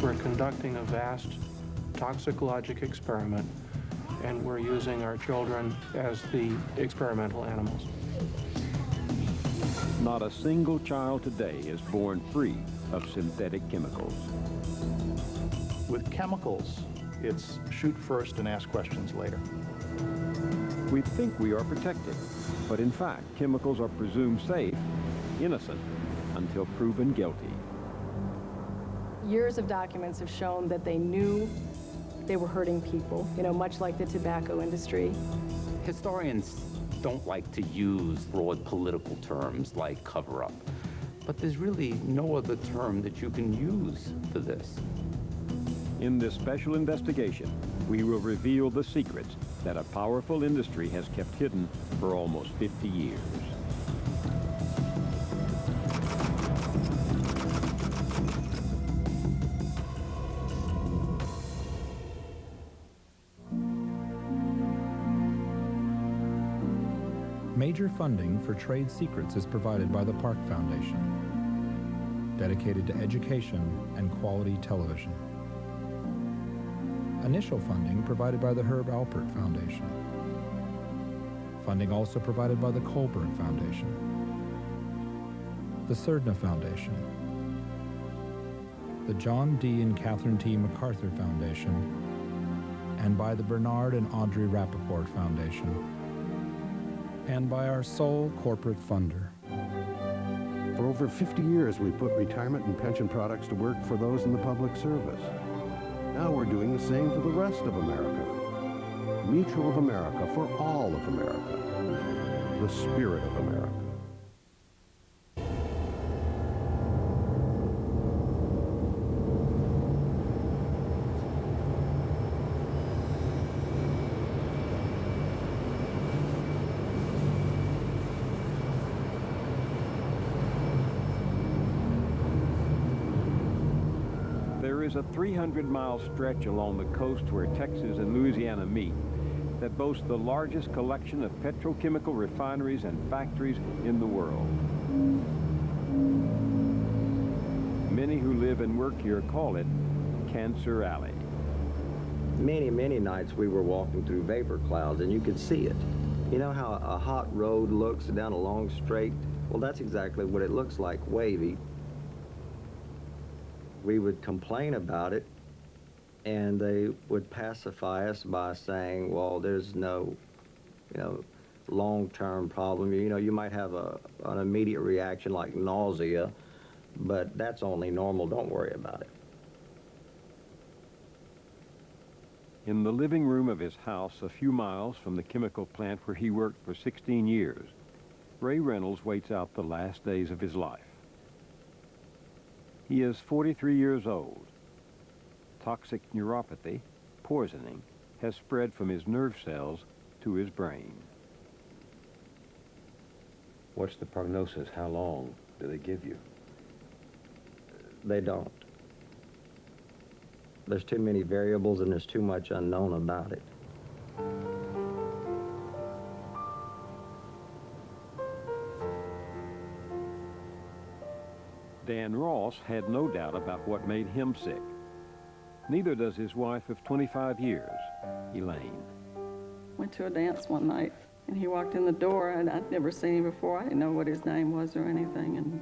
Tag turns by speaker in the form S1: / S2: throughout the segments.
S1: We're conducting a vast toxicologic experiment, and we're using our children as the experimental animals.
S2: Not a single child today is born free of synthetic chemicals.
S3: With chemicals, it's shoot first and ask questions later.
S2: We think we are protected, but in fact, chemicals are presumed safe, innocent, until proven guilty.
S4: Years of documents have shown that they knew they were hurting people, you know, much like the tobacco industry.
S5: Historians don't like to use broad political terms like cover-up, but there's really no other term that you can use for this.
S2: In this special investigation, we will reveal the secrets that a powerful industry has kept hidden for almost 50 years.
S6: Major funding for trade secrets is provided by the Park Foundation, dedicated to education and quality television. Initial funding provided by the Herb Alpert Foundation. Funding also provided by the Kohlberg Foundation, the Surdna Foundation, the John D. and Catherine T. MacArthur Foundation, and by the Bernard and Audrey Rappaport Foundation, and by our sole corporate funder.
S7: For over 50 years, we put retirement and pension products to work for those in the public service. Now we're doing the same for the rest of America. Mutual of America for all of America. The spirit of America.
S2: There is a 300-mile stretch along the coast where Texas and Louisiana meet that boasts the largest collection of petrochemical refineries and factories in the world. Many who live and work here call it Cancer Alley.
S8: Many nights we were walking through vapor clouds and you could see it. You know how a hot road looks down a long straight? Well, that's exactly what it looks like, wavy. We would complain about it, and they would pacify us by saying, well, there's no, long-term problem. You might have an immediate reaction like nausea, but that's only normal. Don't worry about it.
S2: In the living room of his house, a few miles from the chemical plant where he worked for 16 years, Ray Reynolds waits out the last days of his life. He is 43 years old. Toxic neuropathy, poisoning, has spread from his nerve cells to his brain.
S9: What's the prognosis? How long do they give you?
S8: They don't. There's too many variables and there's too much unknown about it.
S2: Dan Ross had no doubt about what made him sick. Neither does his wife of 25 years, Elaine.
S10: Went to a dance one night, and he walked in the door, and I'd never seen him before. I didn't know what his name was or anything, and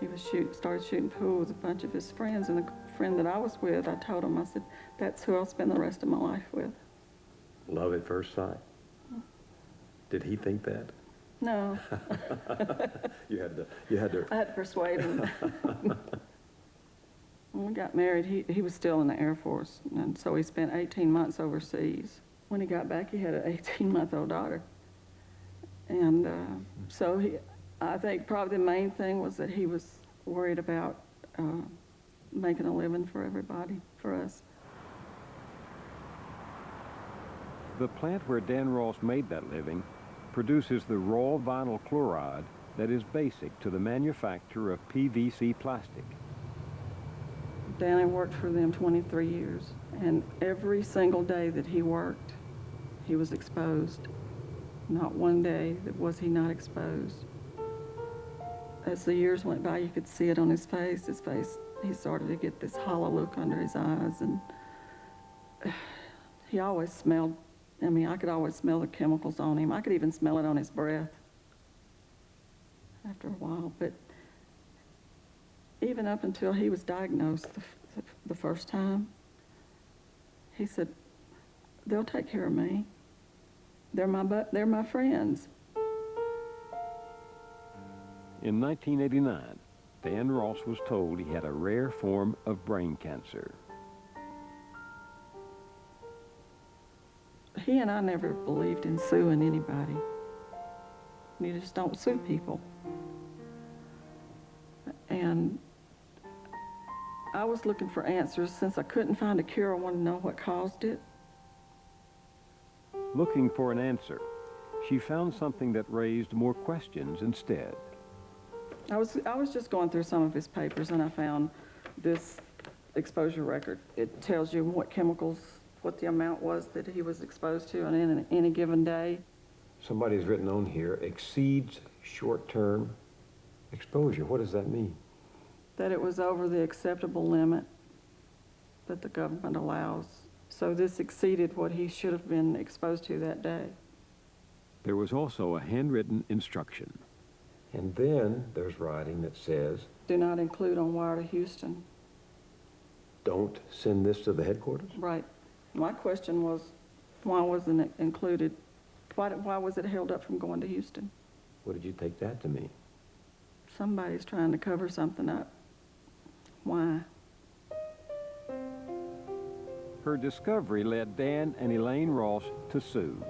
S10: he was started shooting pool with a bunch of his friends, and the friend that I was with, I told him, I said, that's who I'll spend the rest of my life with.
S9: Love at first sight. Did he think that?
S10: No.
S9: You had to.
S10: I had to persuade him. When we got married, he was still in the Air Force, and so he spent 18 months overseas. When he got back, he had an 18-month-old daughter. And so I think probably the main thing was that he was worried about making a living for everybody, for us.
S2: The plant where Dan Ross made that living produces the raw vinyl chloride that is basic to the manufacture of PVC plastic.
S10: Danny worked for them 23 years, and every single day that he worked, he was exposed. Not one day was he not exposed. As the years went by, you could see it on his face. His face he started to get this hollow look under his eyes, and he always smelled, I mean, I could always smell the chemicals on him. I could even smell it on his breath after a while. But even up until he was diagnosed the first time, he said, they'll take care of me. They're my friends.
S2: In 1989, Dan Ross was told he had a rare form of brain cancer.
S10: He and I never believed in suing anybody. You just don't sue people. And I was looking for answers. Since I couldn't find a cure, I wanted to know what caused it.
S2: Looking for an answer, she found something that raised more questions instead.
S10: I was just going through some of his papers, and I found this exposure record. It tells you what chemicals, what the amount was that he was exposed to on any given day.
S9: Somebody's written on here, exceeds short-term exposure. What does that mean?
S10: That it was over the acceptable limit that the government allows. So this exceeded what he should have been exposed to that day.
S2: There was also a handwritten instruction.
S9: And then there's writing that says,
S10: Do not include on wire to Houston.
S9: don't send this to the headquarters?
S10: Right. My question was, why wasn't it included? Why was it held up from going to Houston?
S9: What did you take that to mean?
S10: Somebody's trying to cover something up. Why?
S2: Her discovery led Dan and Elaine Ross to sue.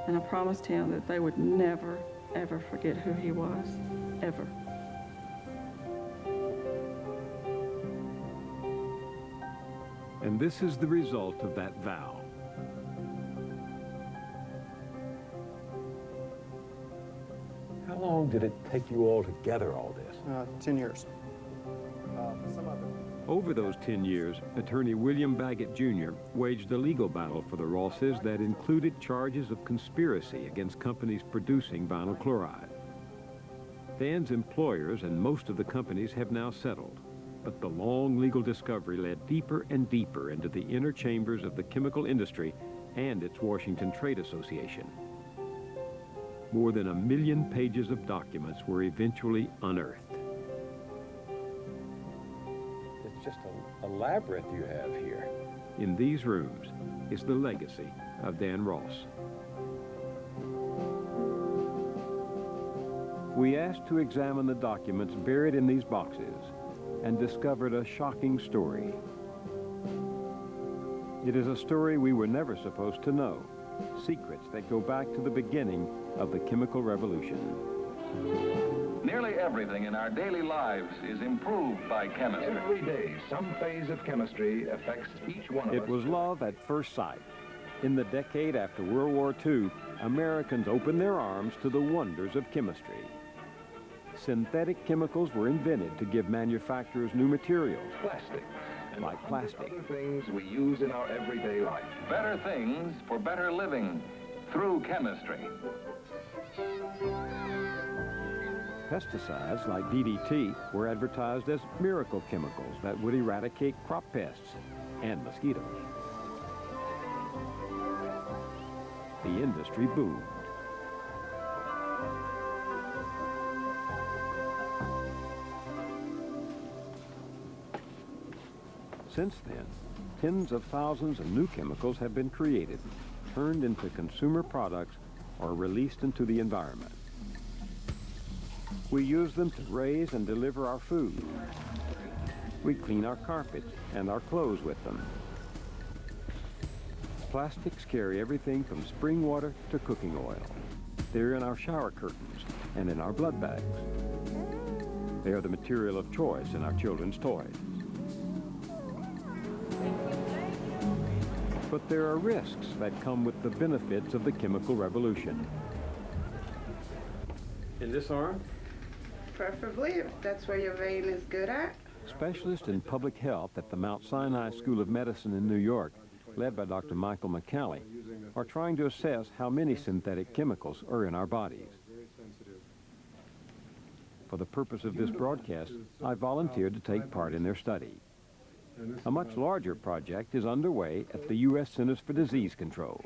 S10: And I promised him that they would never, ever forget who he was, ever.
S2: And this is the result of that vow.
S9: How long did it take you all to gather all this?
S11: 10 years.
S2: Over those 10 years, attorney William Baggett Jr. waged a legal battle for the Rosses that included charges of conspiracy against companies producing vinyl chloride. Dan's employers and most of the companies have now settled, but the long legal discovery led deeper and deeper into the inner chambers of the chemical industry and its Washington Trade Association. More than 1 million pages of documents were eventually unearthed.
S9: It's just a labyrinth you have here.
S2: In these rooms is the legacy of Dan Ross. We asked to examine the documents buried in these boxes and discovered a shocking story. It is a story we were never supposed to know, secrets that go back to the beginning of the chemical revolution.
S12: Nearly everything in our daily lives is improved by chemistry.
S13: Every day, some phase of chemistry affects each one of us.
S2: It was love at first sight. In the decade after World War II, Americans opened their arms to the wonders of chemistry. Synthetic chemicals were invented to give manufacturers new materials.
S13: Plastics. And
S2: like plastic.
S13: Other things we use in our everyday life.
S12: Better things for better living through chemistry.
S2: Pesticides like DDT were advertised as miracle chemicals that would eradicate crop pests and mosquitoes. The industry boomed. Since then, tens of thousands of new chemicals have been created, turned into consumer products, or released into the environment. We use them to raise and deliver our food. We clean our carpets and our clothes with them. Plastics carry everything from spring water to cooking oil. They're in our shower curtains and in our blood bags. They are the material of choice in our children's toys. But there are risks that come with the benefits of the chemical revolution.
S9: In this arm?
S14: Preferably, if that's where your vein is good at.
S2: Specialists in public health at the Mount Sinai School of Medicine in New York, led by Dr. Michael McCallie, are trying to assess how many synthetic chemicals are in our bodies. For the purpose of this broadcast, I volunteered to take part in their study. A much larger project is underway at the U.S. Centers for Disease Control.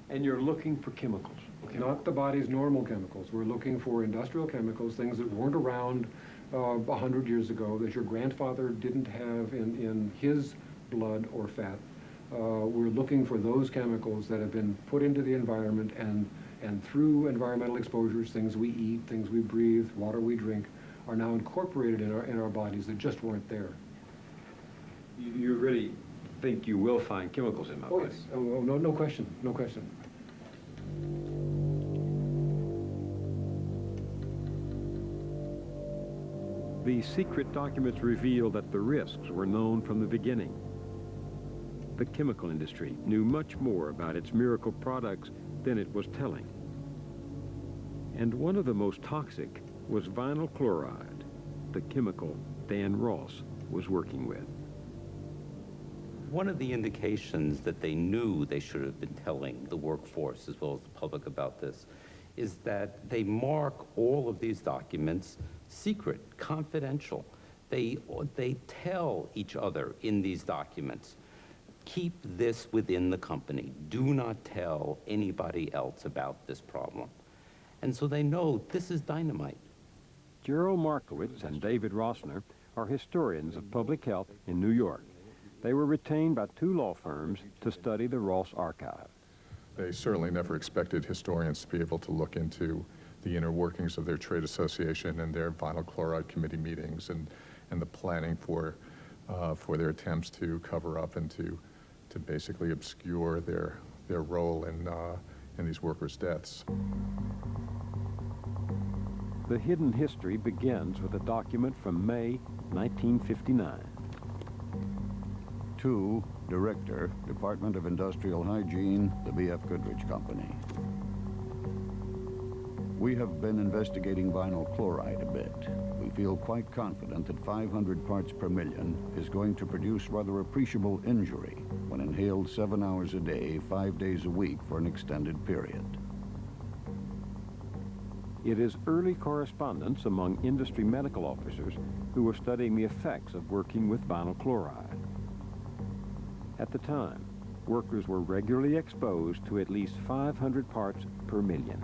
S11: And you're looking for chemicals? Not the body's normal chemicals. We're looking for industrial chemicals, things that weren't around 100 years ago, that your grandfather didn't have in his blood or fat. We're looking for those chemicals that have been put into the environment and through environmental exposures, things we eat, things we breathe, water we drink, are now incorporated in our bodies that just weren't there.
S9: You really think you will find chemicals in my body?
S11: Yes. Oh, no question, no question.
S2: The secret documents reveal that the risks were known from the beginning. The chemical industry knew much more about its miracle products than it was telling. And one of the most toxic was vinyl chloride, the chemical Dan Ross was working with.
S5: One of the indications that they knew they should have been telling the workforce as well as the public about this is that they mark all of these documents secret, confidential. They tell each other in these documents, keep this within the company. Do not tell anybody else about this problem. And so they know this is dynamite.
S2: Gerald Markowitz and David Rossner are historians of public health in New York. They were retained by 2 law firms to study the Ross archive.
S15: They certainly never expected historians to be able to look into the inner workings of their trade association and their vinyl chloride committee meetings and the planning for their attempts to cover up and to basically obscure their role in these workers' deaths.
S2: The hidden history begins with a document from May 1959.
S16: To Director, Department of Industrial Hygiene, the B.F. Goodrich Company. We have been investigating vinyl chloride a bit. We feel quite confident that 500 parts per million is going to produce rather appreciable injury when inhaled 7 hours a day, 5 days a week for an extended period.
S2: It is early correspondence among industry medical officers who were studying the effects of working with vinyl chloride. At the time, workers were regularly exposed to at least 500 parts per million.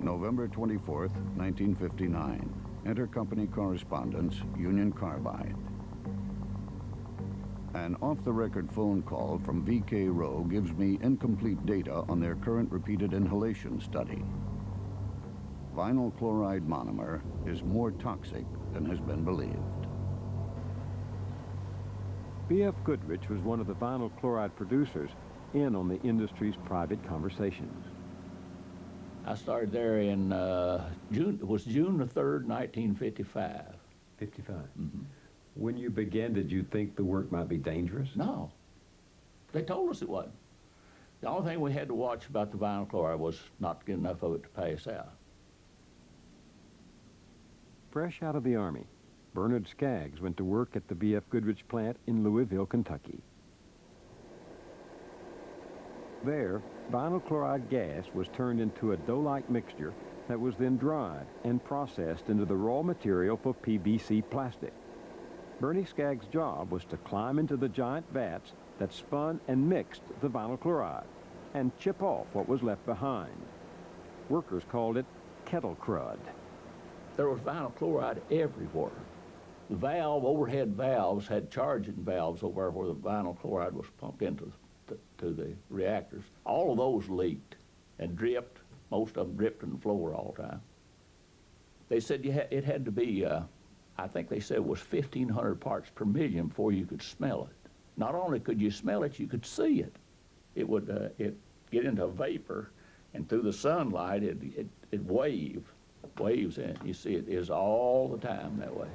S16: November 24th, 1959. Intercompany correspondence, Union Carbide. An off-the-record phone call from V.K. Rowe gives me incomplete data on their current repeated inhalation study. Vinyl chloride monomer is more toxic than has been believed.
S2: B.F. Goodrich was one of the vinyl chloride producers in on the industry's private conversations.
S17: I started there in June the 3rd, 1955.
S9: 55?
S17: Mm-hmm.
S9: When you began, did you think the work might be dangerous?
S17: No. They told us it wasn't. The only thing we had to watch about the vinyl chloride was not to get enough of it to pass out.
S2: Fresh out of the Army, Bernard Skaggs went to work at the B.F. Goodrich plant in Louisville, Kentucky. There, vinyl chloride gas was turned into a dough-like mixture that was then dried and processed into the raw material for PVC plastic. Bernie Skaggs' job was to climb into the giant vats that spun and mixed the vinyl chloride and chip off what was left behind. Workers called it kettle crud.
S17: There was vinyl chloride everywhere. The overhead valves had charging valves over there where the vinyl chloride was pumped into to the reactors. All of those leaked and dripped. Most of them dripped on the floor all the time. They said it had to be, I think they said it was 1,500 parts per million before you could smell it. Not only could you smell it, you could see it. It would get into vapor, and through the sunlight, it waves in. You see it is all the time that way.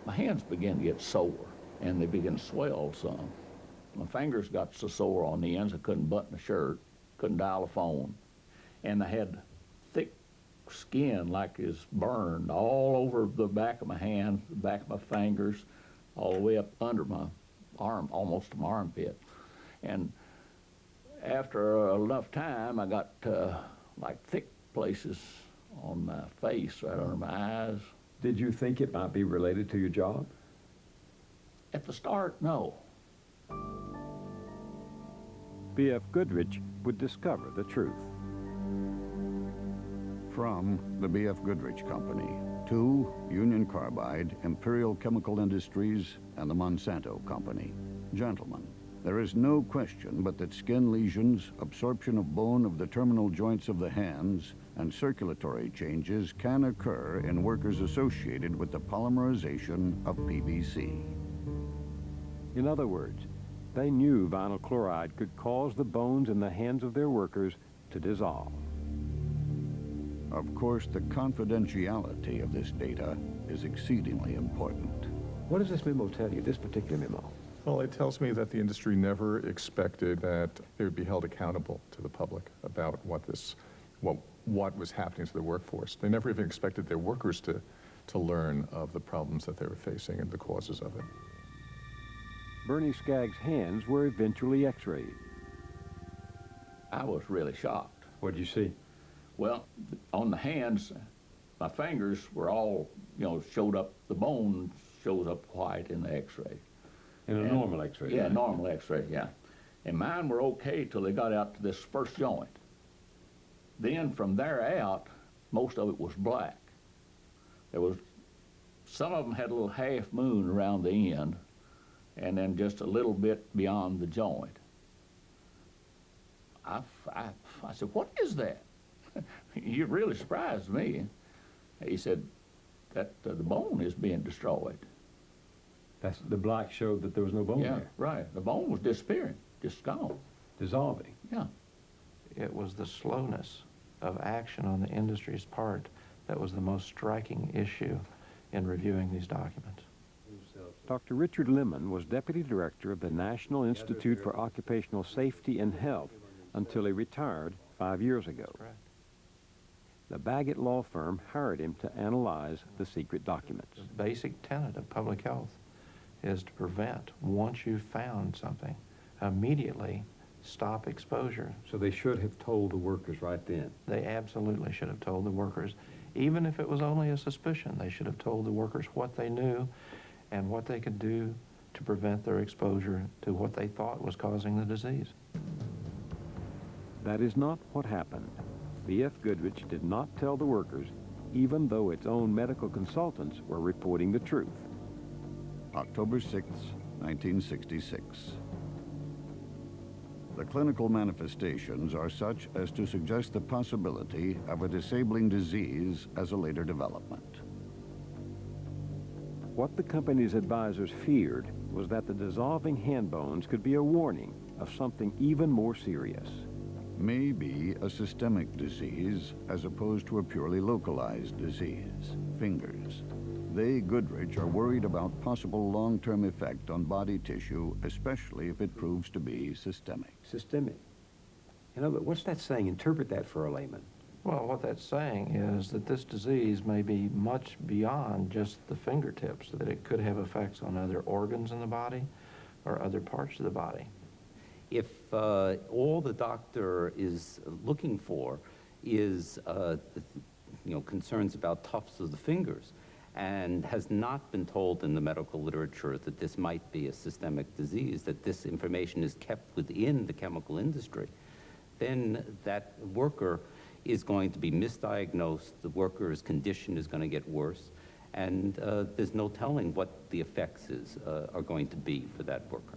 S17: My hands began to get sore, and they began to swell some. My fingers got so sore on the ends I couldn't button a shirt, couldn't dial a phone, and I had thick skin like is burned all over the back of my hand, the back of my fingers, all the way up under my arm, almost to my armpit. And after enough time, I got like thick places on my face, right under my eyes.
S9: Did you think it might be related to your job?
S17: At the start, no.
S2: B.F. Goodrich would discover the truth.
S16: From the B.F. Goodrich Company to Union Carbide, Imperial Chemical Industries, and the Monsanto Company. Gentlemen, there is no question but that skin lesions, absorption of bone of the terminal joints of the hands, and circulatory changes can occur in workers associated with the polymerization of PVC.
S2: In other words, they knew vinyl chloride could cause the bones in the hands of their workers to dissolve.
S16: Of course, the confidentiality of this data is exceedingly important.
S9: What does this memo tell you, this particular memo?
S15: Well, it tells me that the industry never expected that they would be held accountable to the public about what was happening to the workforce. They never even expected their workers to learn of the problems that they were facing and the causes of it.
S2: Bernie Skaggs' hands were eventually x-rayed.
S17: I was really shocked.
S9: What did you see?
S17: Well, on the hands, my fingers were all, showed up, the bone shows up white in the x-ray.
S9: In a normal x-ray?
S17: Yeah, normal x-ray, yeah. And mine were okay till they got out to this first joint. Then from there out, most of it was black. Some of them had a little half moon around the end, and then just a little bit beyond the joint. I said, what is that? You really surprised me. He said that the bone is being destroyed.
S9: That's the black showed that there was no bone
S17: Yeah,
S9: there.
S17: right. The bone was disappearing, just gone.
S9: Dissolving.
S17: Yeah.
S1: It was the slowness of action on the industry's part that was the most striking issue in reviewing these documents.
S2: Dr. Richard Lemon was deputy director of the National Institute for Occupational Safety and Health until he retired 5 years ago. The Baggett law firm hired him to analyze the secret documents.
S1: The basic tenet of public health is to prevent, once you've found something, immediately stop exposure.
S9: So they should have told the workers right then.
S1: They absolutely should have told the workers. Even if it was only a suspicion, they should have told the workers what they knew and what they could do to prevent their exposure to what they thought was causing the disease.
S2: That is not what happened. B.F. Goodrich did not tell the workers, even though its own medical consultants were reporting the truth.
S16: October 6, 1966. The clinical manifestations are such as to suggest the possibility of a disabling disease as a later development.
S2: What the company's advisors feared was that the dissolving hand bones could be a warning of something even more serious.
S16: May be a systemic disease as opposed to a purely localized disease, fingers. They, Goodrich, are worried about possible long-term effect on body tissue, especially if it proves to be systemic.
S9: Systemic. But what's that saying? Interpret that for a layman.
S1: Well, what that's saying is that this disease may be much beyond just the fingertips, that it could have effects on other organs in the body or other parts of the body.
S5: If all the doctor is looking for is concerns about tufts of the fingers, and has not been told in the medical literature that this might be a systemic disease, that this information is kept within the chemical industry, then that worker is going to be misdiagnosed, the worker's condition is going to get worse, and there's no telling what the effects are going to be for that worker.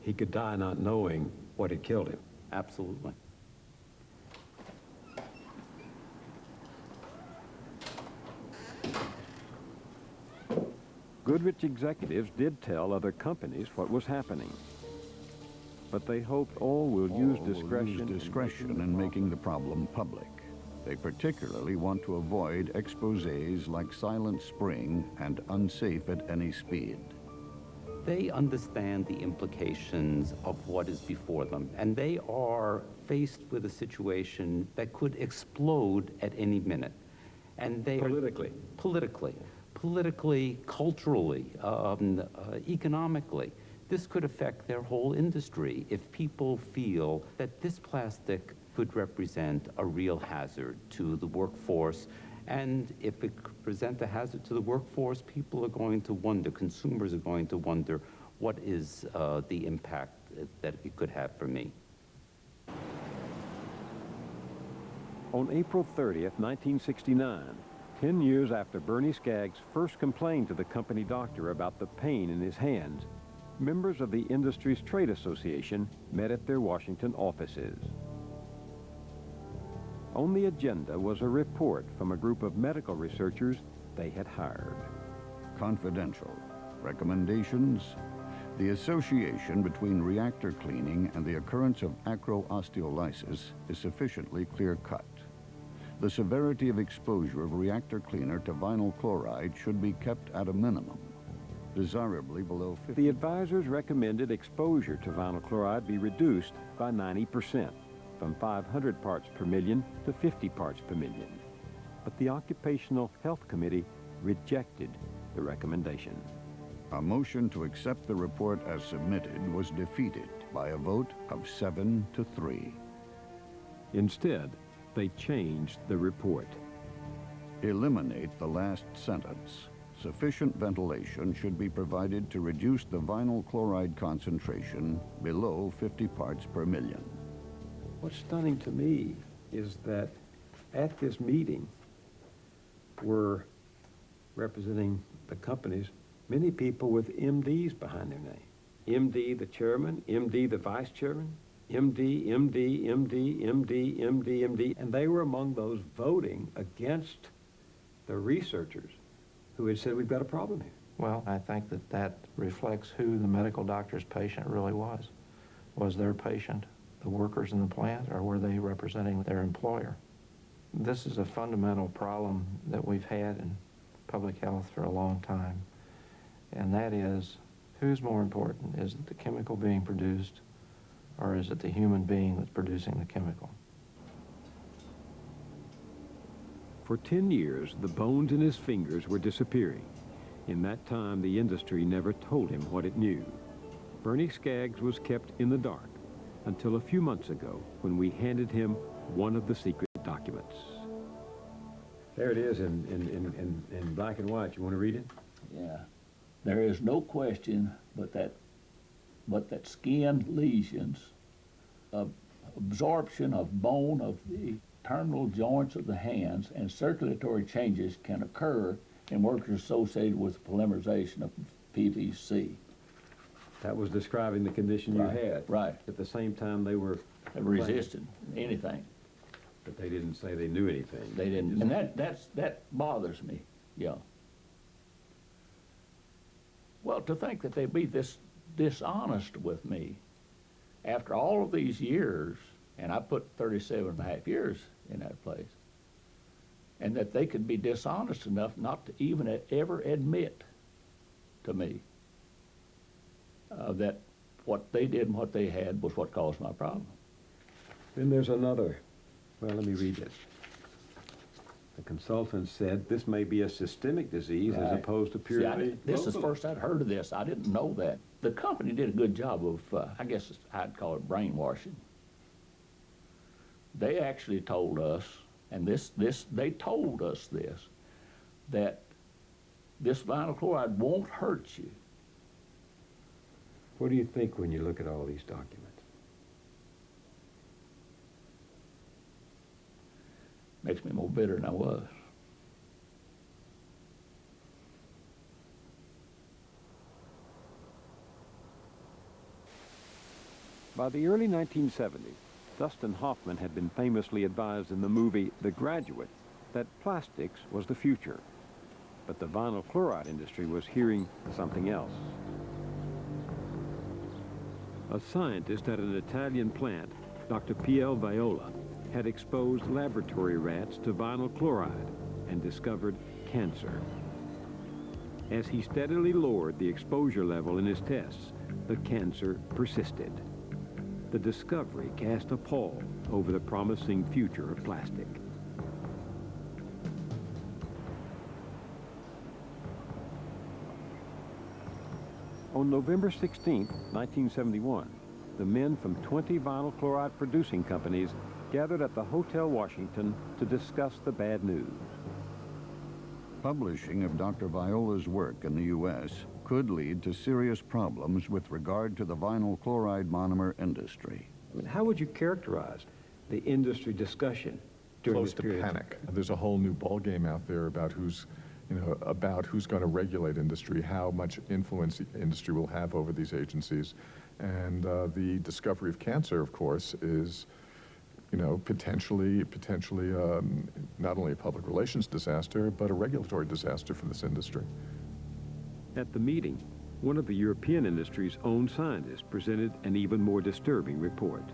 S9: He could die not knowing what had killed him.
S5: Absolutely.
S2: Goodrich executives did tell other companies what was happening, but they hoped all will use discretion
S16: in making the problem public. They particularly want to avoid exposés like Silent Spring and Unsafe at Any Speed.
S5: They understand the implications of what is before them, and they are faced with a situation that could explode at any minute. And they politically, culturally, economically, This could affect their whole industry if people feel that this plastic could represent a real hazard to the workforce. And if it could present a hazard to the workforce, people are going to wonder, consumers are going to wonder, what is the impact that it could have for me?
S2: On April 30th, 1969, 10 years after Bernie Skaggs first complained to the company doctor about the pain in his hands, members of the industry's trade association met at their Washington offices. On the agenda was a report from a group of medical researchers they had hired.
S16: Confidential. Recommendations. The association between reactor cleaning and the occurrence of acro-osteolysis is sufficiently clear-cut. The severity of exposure of reactor cleaner to vinyl chloride should be kept at a minimum, desirably below 50.
S2: The advisors recommended exposure to vinyl chloride be reduced by 90%, from 500 parts per million to 50 parts per million. But the Occupational Health Committee rejected the recommendation.
S16: A motion to accept the report as submitted was defeated by a vote of 7-3.
S2: Instead, they changed the report.
S16: Eliminate the last sentence. Sufficient ventilation should be provided to reduce the vinyl chloride concentration below 50 parts per million.
S2: What's stunning to me is that at this meeting were representing the companies many people with MDs behind their name. MD the chairman, MD the vice chairman, MD, MD, MD, MD, MD, MD, and they were among those voting against the researchers who had said, we've got a problem here.
S1: Well, I think that that reflects who the medical doctor's patient really was. Was their patient the workers in the plant, or were they representing their employer? This is a fundamental problem that we've had in public health for a long time, and that is, who's more important? Is it the chemical being produced, or is it the human being that's producing the chemical?
S2: For 10 years, the bones in his fingers were disappearing. In that time, the industry never told him what it knew. Bernie Skaggs was kept in the dark until a few months ago when we handed him one of the secret documents. There it is in black and white. You want to read it?
S17: Yeah. There is no question but that skin lesions, absorption of bone of the terminal joints of the hands, and circulatory changes can occur in workers associated with polymerization of PVC.
S2: That was describing the condition you had.
S17: Right.
S2: At the same time, they were
S17: resisting anything.
S2: But they didn't say they knew anything.
S17: They didn't, and that bothers me. Yeah. Well, to think that they'd be this dishonest with me after all of these years, and I put 37.5 years in that place, and that they could be dishonest enough not to even ever admit to me that what they did and what they had was what caused my problem.
S2: Then there's another. Well, let me read this. The consultant said this may be a systemic disease as opposed to purely local.
S17: This is the first I'd heard of this. I didn't know that. The company did a good job of, I guess I'd call it brainwashing. They actually told us, and they told us this, that this vinyl chloride won't hurt you.
S2: What do you think when you look at all these documents?
S17: Makes me more bitter than I was.
S2: By the early 1970s, Dustin Hoffman had been famously advised in the movie The Graduate that plastics was the future. But the vinyl chloride industry was hearing something else. A scientist at an Italian plant, Dr. P.L. Viola, had exposed laboratory rats to vinyl chloride and discovered cancer. As he steadily lowered the exposure level in his tests, the cancer persisted. The discovery cast a pall over the promising future of plastic. On November 16, 1971, the men from 20 vinyl chloride producing companies gathered at the Hotel Washington to discuss the bad news.
S16: Publishing of Dr. Viola's work in the U.S. could lead to serious problems with regard to the vinyl chloride monomer industry.
S9: I mean, how would you characterize the industry discussion during
S15: Close
S9: this
S15: to
S9: period?
S15: panic. There's a whole new ballgame out there about who's going to regulate industry, how much influence the industry will have over these agencies. And the discovery of cancer, of course, is, potentially not only a public relations disaster, but a regulatory disaster for this industry.
S2: At the meeting, one of the European industry's own scientists presented an even more disturbing report.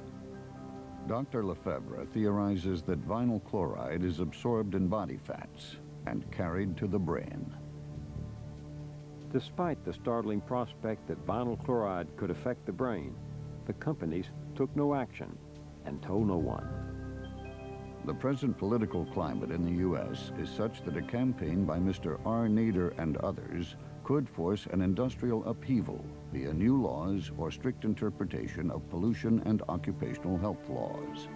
S16: Dr. Lefebvre theorizes that vinyl chloride is absorbed in body fats and carried to the brain.
S2: Despite the startling prospect that vinyl chloride could affect the brain, the companies took no action and told no one.
S16: The present political climate in the U.S. is such that a campaign by Mr. R. Nader and others could force an industrial upheaval via new laws or strict interpretation of pollution and occupational health laws.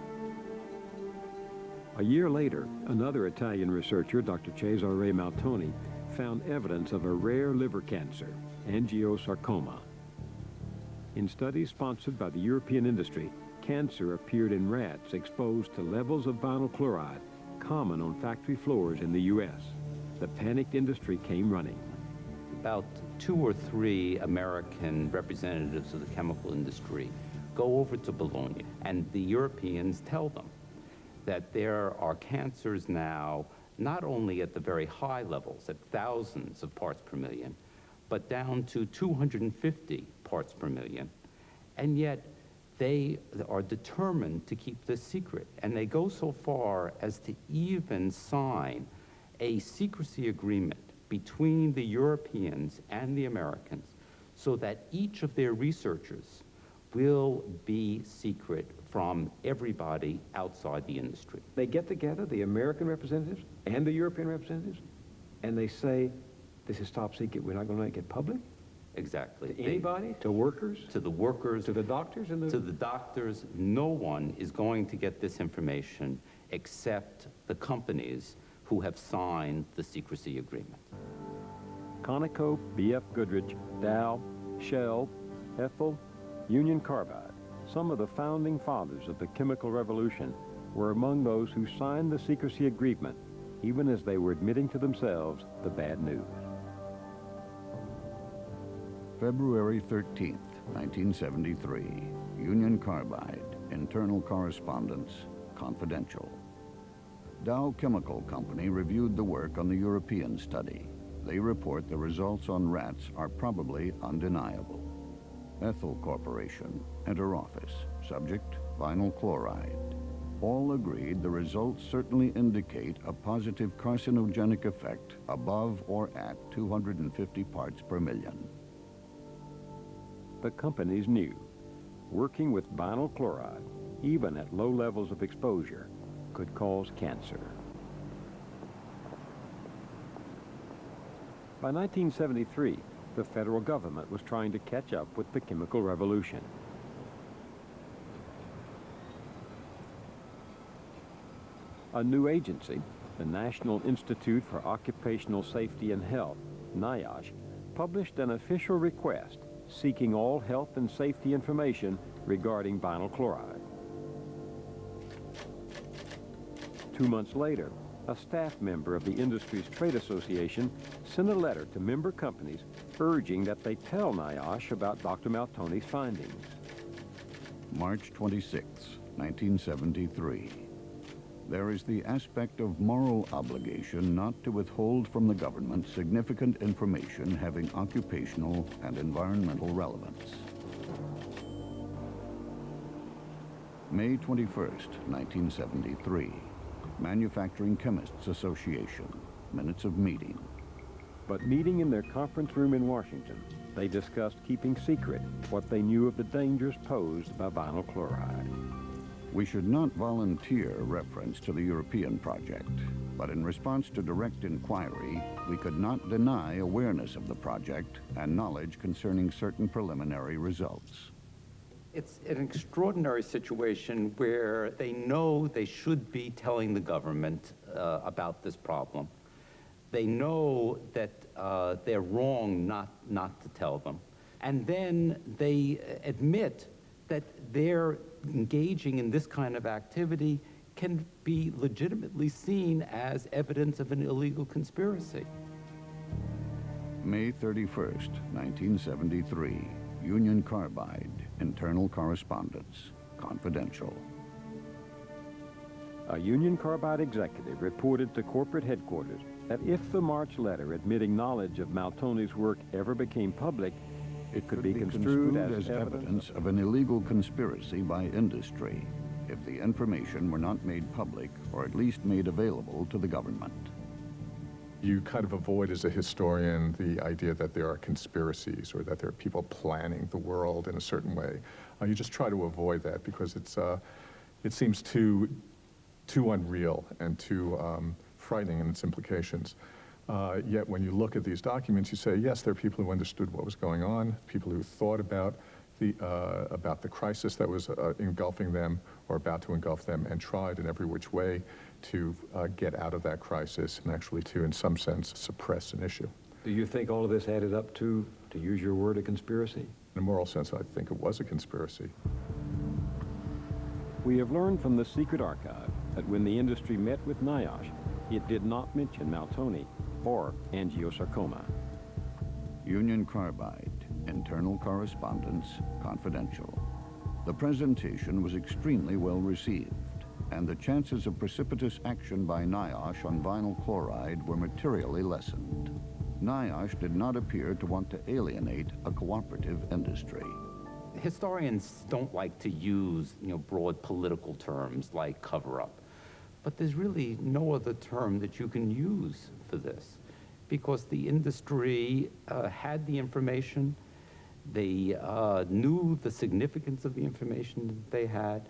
S2: A year later, another Italian researcher, Dr. Cesare Maltoni, found evidence of a rare liver cancer, angiosarcoma. In studies sponsored by the European industry, cancer appeared in rats exposed to levels of vinyl chloride common on factory floors in the U.S. The panicked industry came running.
S5: About 2 or 3 American representatives of the chemical industry go over to Bologna, and the Europeans tell them that there are cancers now, not only at the very high levels, at thousands of parts per million, but down to 250 parts per million. And yet, they are determined to keep this secret. And they go so far as to even sign a secrecy agreement between the Europeans and the Americans so that each of their researchers will be secret from everybody outside the industry.
S9: They get together, the American representatives and the European representatives, and they say, this is top secret, we're not going to make it public?
S5: Exactly.
S9: To anybody? To workers?
S5: To the workers.
S9: To the doctors?
S5: To the doctors. No one is going to get this information except the companies who have signed the secrecy agreement.
S2: Conoco, B.F. Goodrich, Dow, Shell, Ethel, Union Carbide, some of the founding fathers of the chemical revolution, were among those who signed the secrecy agreement, even as they were admitting to themselves the bad news.
S16: February 13th, 1973. Union Carbide, internal correspondence, confidential. Dow Chemical Company reviewed the work on the European study. They report the results on rats are probably undeniable. Ethel Corporation, enter office. Subject, vinyl chloride. All agreed the results certainly indicate a positive carcinogenic effect above or at 250 parts per million.
S2: The companies knew working with vinyl chloride, even at low levels of exposure, could cause cancer. By 1973, the federal government was trying to catch up with the chemical revolution. A new agency, the National Institute for Occupational Safety and Health, NIOSH, published an official request seeking all health and safety information regarding vinyl chloride. 2 months later, a staff member of the industry's trade association sent a letter to member companies urging that they tell NIOSH about Dr. Maltoni's findings.
S16: March 26, 1973. There is the aspect of moral obligation not to withhold from the government significant information having occupational and environmental relevance. May 21st, 1973. Manufacturing Chemists Association, minutes of meeting.
S2: But meeting in their conference room in Washington, they discussed keeping secret what they knew of the dangers posed by vinyl chloride.
S16: We should not volunteer reference to the European project. But in response to direct inquiry, we could not deny awareness of the project and knowledge concerning certain preliminary results.
S5: It's an extraordinary situation where they know they should be telling the government about this problem. They know that they're wrong not to tell them. And then they admit that they're engaging in this kind of activity can be legitimately seen as evidence of an illegal conspiracy.
S16: May 31st, 1973. Union Carbide, internal correspondence, confidential.
S2: A Union Carbide executive reported to corporate headquarters that if the March letter admitting knowledge of Maltoni's work ever became public, it could be construed as
S16: evidence of an illegal conspiracy by industry if the information were not made public or at least made available to the government.
S15: You kind of avoid, as a historian, the idea that there are conspiracies or that there are people planning the world in a certain way. You just try to avoid that because it seems too unreal and too frightening in its implications. Yet when you look at these documents, you say, yes, there are people who understood what was going on, people who thought about the crisis that was engulfing them or about to engulf them, and tried in every which way to get out of that crisis and actually to, in some sense, suppress an issue.
S2: Do you think all of this added up to use your word, a conspiracy?
S15: In a moral sense, I think it was a conspiracy.
S2: We have learned from the secret archive that when the industry met with NIOSH, it did not mention Maltoni or angiosarcoma.
S16: Union Carbide, internal correspondence, confidential. The presentation was extremely well received, and the chances of precipitous action by NIOSH on vinyl chloride were materially lessened. NIOSH did not appear to want to alienate a cooperative industry.
S5: Historians don't like to use, broad political terms like cover-up, but there's really no other term that you can use for this, because the industry had the information, they knew the significance of the information that they had,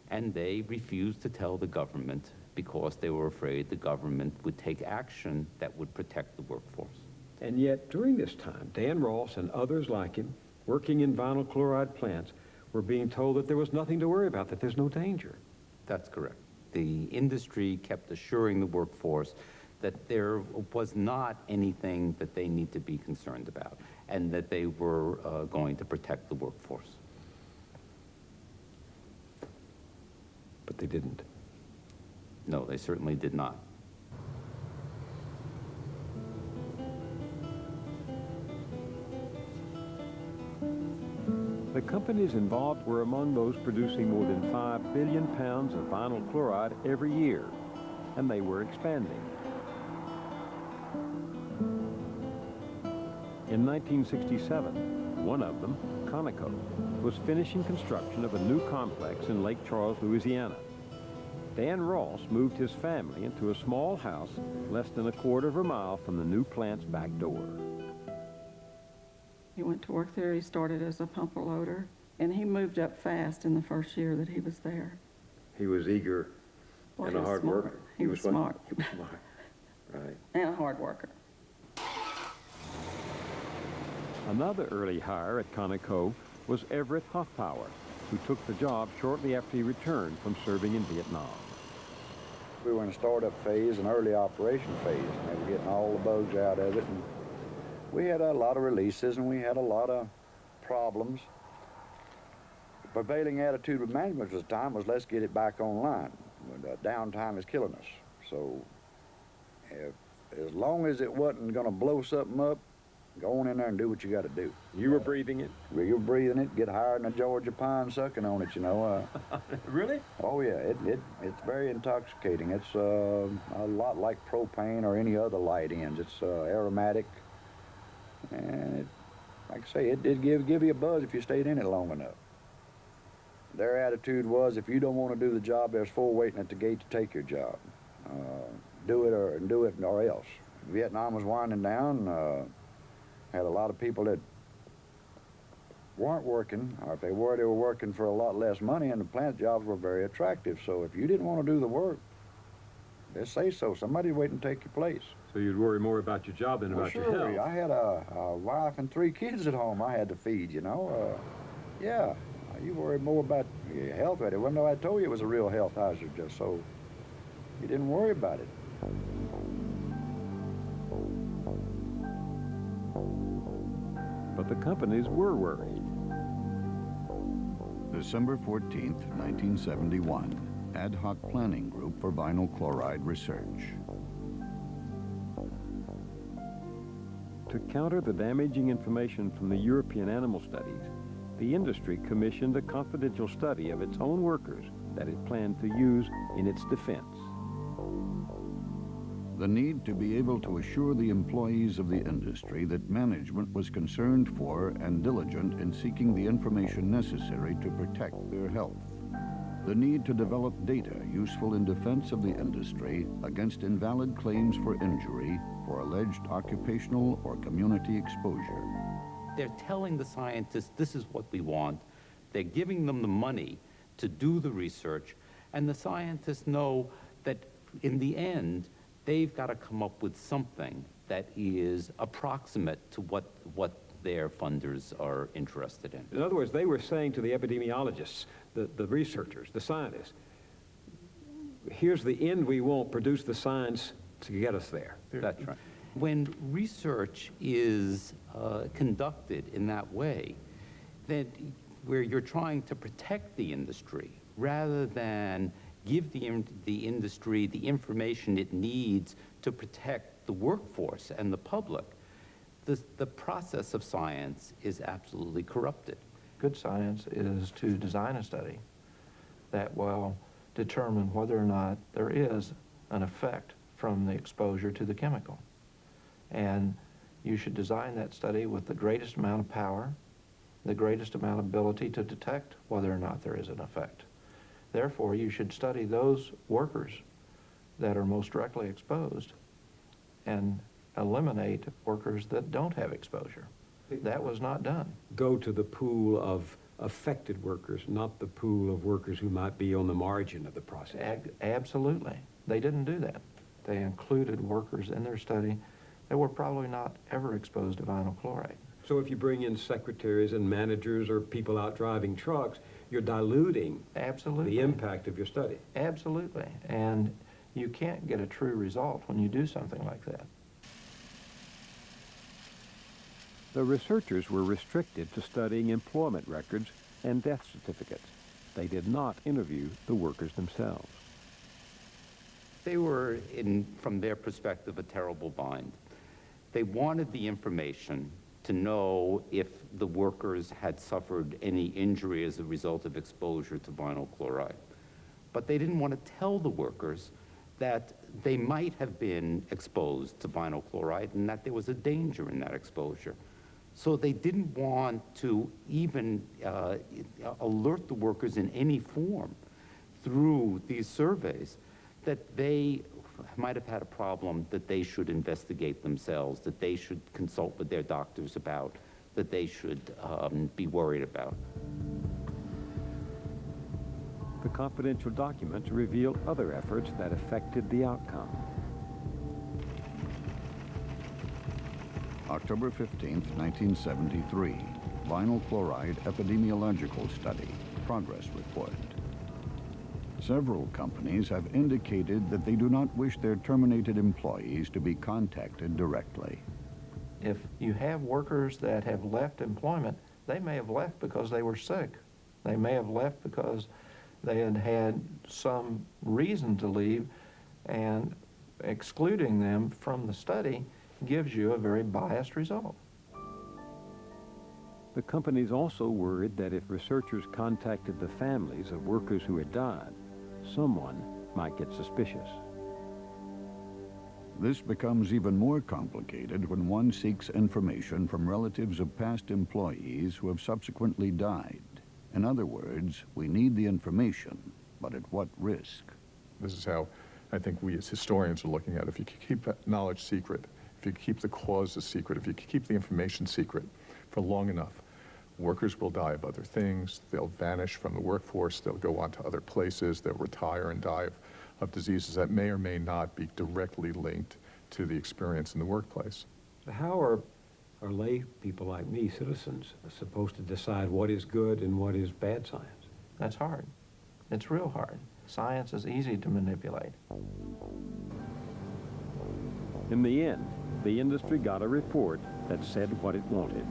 S5: and they refused to tell the government because they were afraid the government would take action that would protect the workforce.
S2: And yet, during this time, Dan Ross and others like him, working in vinyl chloride plants, were being told that there was nothing to worry about, that there's no danger.
S5: That's correct. The industry kept assuring the workforce that there was not anything that they need to be concerned about, and that they were going to protect the workforce.
S2: But they didn't.
S5: No, they certainly did not.
S2: The companies involved were among those producing more than 5 billion pounds of vinyl chloride every year, and they were expanding. In 1967, one of them, Conoco, was finishing construction of a new complex in Lake Charles, Louisiana. Dan Ross moved his family into a small house less than a quarter of a mile from the new plant's back door.
S10: He went to work there. He started as a pumper loader, and he moved up fast in the first year that he was there.
S9: He was eager and a hard worker.
S10: He was smart.
S9: He was smart, right.
S10: And a hard worker.
S2: Another early hire at Conoco was Everett Hoffpower, who took the job shortly after he returned from serving in Vietnam.
S18: We were in a startup phase, an early operation phase, and they were getting all the bugs out of it. And we had a lot of releases, and we had a lot of problems. The prevailing attitude of management at the time was, let's get it back online. Downtime is killing us. So as long as it wasn't going to blow something up, go on in there and do what you got to do.
S2: You were breathing it?
S18: You were breathing it, get higher than a Georgia pine sucking on it,
S2: Really?
S18: Oh, yeah, it's very intoxicating. It's a lot like propane or any other light ends. It's aromatic, and like I say, it did give you a buzz if you stayed in it long enough. Their attitude was, if you don't want to do the job, there's four waiting at the gate to take your job. Do it or else. Vietnam was winding down. Had a lot of people that weren't working, or if they were working for a lot less money, and the plant jobs were very attractive. So if you didn't want to do the work, They say so. Somebody's waiting to take your place.
S2: So you'd worry more about your job than
S18: Well,
S2: about your
S18: sure.
S2: health.
S18: I had a wife and 3 kids at home I had to feed, you know. Yeah, you worry more about your health. It wasn't though I told you it was a real health hazard, just so you didn't worry about it.
S2: But the companies were worried.
S16: December 14th, 1971, Ad hoc Planning Group for Vinyl Chloride Research.
S2: To counter the damaging information from the European animal studies, the industry commissioned a confidential study of its own workers that it planned to use in its defense.
S16: The need to be able to assure the employees of the industry that management was concerned for and diligent in seeking the information necessary to protect their health. The need to develop data useful in defense of the industry against invalid claims for injury for alleged occupational or community exposure.
S5: They're telling the scientists, this is what we want. They're giving them the money to do the research, and the scientists know that in the end, they've got to come up with something that is approximate to what their funders are interested in.
S2: In other words, they were saying to the epidemiologists, the researchers, the scientists, here's the end we want, produce the science to get us there.
S5: That's right. When research is conducted in that way, then where you're trying to protect the industry rather than give the industry the information it needs to protect the workforce and the public, the process of science is absolutely corrupted.
S1: Good science is to design a study that will determine whether or not there is an effect from the exposure to the chemical. And you should design that study with the greatest amount of power, the greatest amount of ability to detect whether or not there is an effect. Therefore, you should study those workers that are most directly exposed and eliminate workers that don't have exposure. That was not done.
S2: Go to the pool of affected workers, not the pool of workers who might be on the margin of the process.
S1: Absolutely. They didn't do that. They included workers in their study that were probably not ever exposed to vinyl chloride.
S2: So if you bring in secretaries and managers or people out driving trucks, you're diluting
S1: Absolutely.
S2: the impact of your study.
S1: Absolutely. And you can't get a true result when you do something like that.
S2: The researchers were restricted to studying employment records and death certificates. They did not interview the workers themselves.
S5: They were, from their perspective, a terrible bind. They wanted the information to know if the workers had suffered any injury as a result of exposure to vinyl chloride. But they didn't want to tell the workers that they might have been exposed to vinyl chloride and that there was a danger in that exposure. So they didn't want to even alert the workers in any form through these surveys that they might have had a problem that they should investigate themselves, that they should consult with their doctors about, that they should be worried about.
S2: The confidential documents reveal other efforts that affected the outcome.
S16: October 15th, 1973, Vinyl Chloride Epidemiological Study, Progress Report. Several companies have indicated that they do not wish their terminated employees to be contacted directly.
S1: If you have workers that have left employment, they may have left because they were sick. They may have left because they had had some reason to leave, and excluding them from the study gives you a very biased result.
S2: The companies also worried that if researchers contacted the families of workers who had died, someone might get suspicious.
S16: This becomes even more complicated when one seeks information from relatives of past employees who have subsequently died. In other words, we need the information, but at what risk?
S15: This is how I think we as historians are looking at it. If you keep knowledge secret, if you keep the causes secret, if you keep the information secret for long enough, workers will die of other things. They'll vanish from the workforce. They'll go on to other places. They'll retire and die of diseases that may or may not be directly linked to the experience in the workplace.
S2: How are lay people like me, citizens, supposed to decide what is good and what is bad science?
S1: That's hard. It's real hard. Science is easy to manipulate.
S2: In the end, the industry got a report that said what it wanted.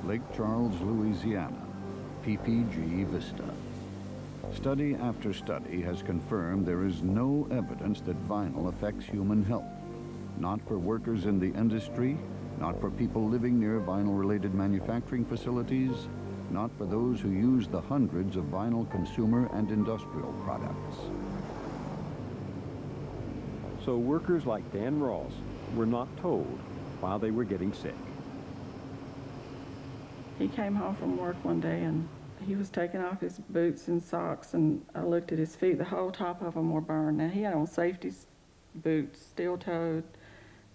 S16: Lake Charles, Louisiana, PPG Vista. Study after study has confirmed there is no evidence that vinyl affects human health. Not for workers in the industry, not for people living near vinyl-related manufacturing facilities, not for those who use the hundreds of vinyl consumer and industrial products.
S2: So workers like Dan Ross were not told while they were getting sick.
S10: He came home from work one day and he was taking off his boots and socks, and I looked at his feet. The whole top of them were burned. Now, he had on safety boots, steel-toed,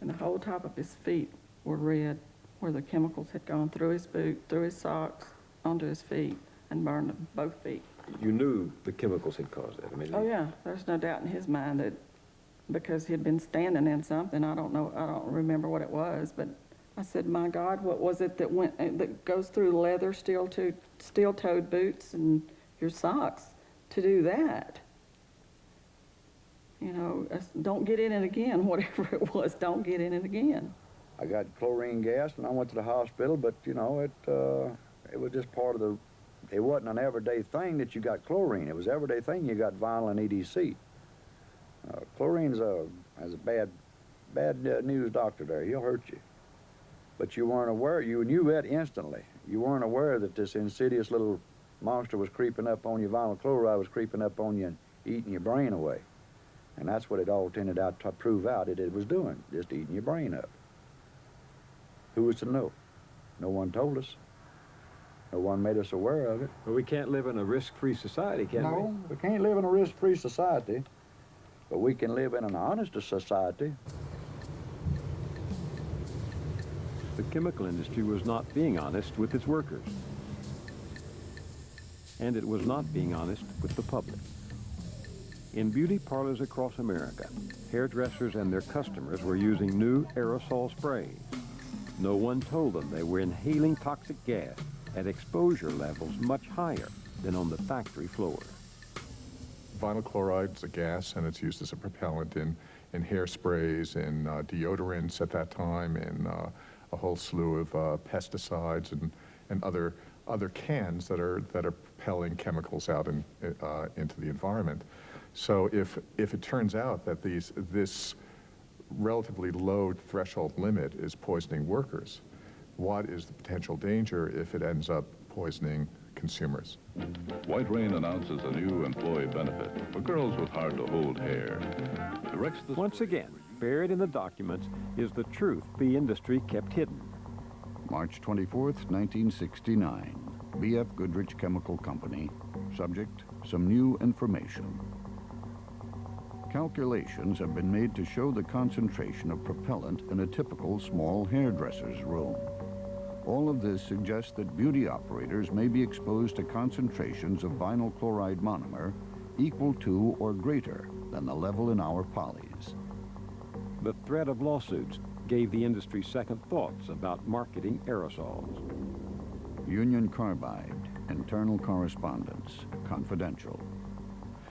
S10: and the whole top of his feet were red, where the chemicals had gone through his boot, through his socks, onto his feet, and burned both feet.
S2: You knew the chemicals had caused that. I mean,
S10: Oh, yeah. There's no doubt in his mind that because he had been standing in something, I don't remember what it was, but I said, my God, what was it that goes through leather, steel-toed boots and your socks to do that? You know, don't get in it again, whatever it was, don't get in it again.
S18: I got chlorine gas and I went to the hospital, but you know, it was just part of the, it wasn't an everyday thing that you got chlorine. It was an everyday thing you got vinyl and EDC. Chlorine's has a bad news doctor there. He'll hurt you. But you weren't aware, you knew that instantly. You weren't aware that this insidious little monster was creeping up on you, vinyl chloride was creeping up on you and eating your brain away. And that's what it all tended out to prove out it was doing, just eating your brain up. Who was to know? No one told us. No one made us aware of it.
S2: But we can't live in a risk-free society, can we?
S18: No, we can't live in a risk-free society, but we can live in an honest society.
S2: The chemical industry was not being honest with its workers. And it was not being honest with the public. In beauty parlors across America, hairdressers and their customers were using new aerosol sprays. No one told them they were inhaling toxic gas at exposure levels much higher than on the factory floor.
S15: Vinyl chloride is a gas, and it's used as a propellant in hairsprays, in deodorants at that time, in a whole slew of pesticides and other cans that are propelling chemicals out into the environment. So if it turns out that this relatively low threshold limit is poisoning workers, what is the potential danger if it ends up poisoning consumers?
S12: White Rain announces a new employee benefit for girls with hard-to-hold hair.
S2: Once again, buried in the documents is the truth the industry kept hidden.
S16: March 24th, 1969. B.F. Goodrich Chemical Company. Subject, some new information. Calculations have been made to show the concentration of propellant in a typical small hairdresser's room. All of this suggests that beauty operators may be exposed to concentrations of vinyl chloride monomer equal to or greater than the level in our polys.
S2: The threat of lawsuits gave the industry second thoughts about marketing aerosols.
S16: Union Carbide, internal correspondence, confidential.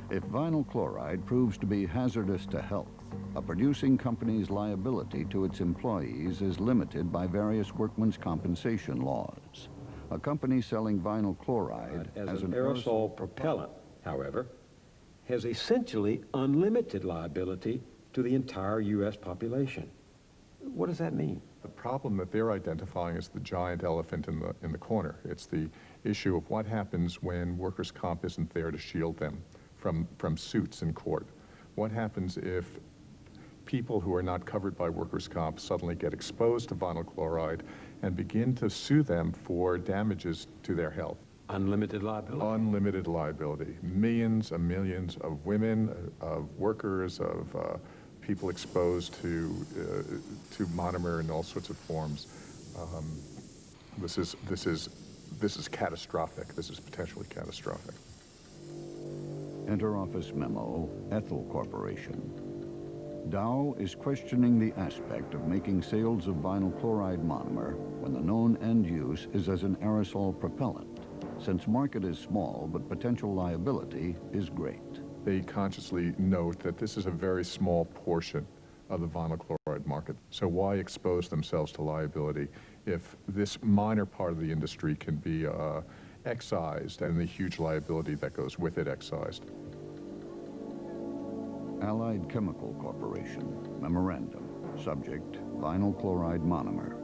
S16: If vinyl chloride proves to be hazardous to health, a producing company's liability to its employees is limited by various workmen's compensation laws. A company selling vinyl chloride
S2: as an aerosol propellant, however, has essentially unlimited liability to the entire U.S. population. What does that mean?
S15: The problem that they're identifying is the giant elephant in the corner. It's the issue of what happens when workers' comp isn't there to shield them from suits in court. What happens if people who are not covered by workers' comp suddenly get exposed to vinyl chloride and begin to sue them for damages to their health?
S2: Unlimited liability?
S15: Unlimited liability. Millions and millions of women, of workers, of people exposed to monomer in all sorts of forms. This is catastrophic. This is potentially catastrophic.
S16: Interoffice Memo, Ethyl Corporation. Dow is questioning the aspect of making sales of vinyl chloride monomer when the known end use is as an aerosol propellant, since market is small but potential liability is great.
S15: They consciously note that this is a very small portion of the vinyl chloride market. So why expose themselves to liability if this minor part of the industry can be excised and the huge liability that goes with it excised?
S16: Allied Chemical Corporation, Memorandum, subject, vinyl chloride monomer.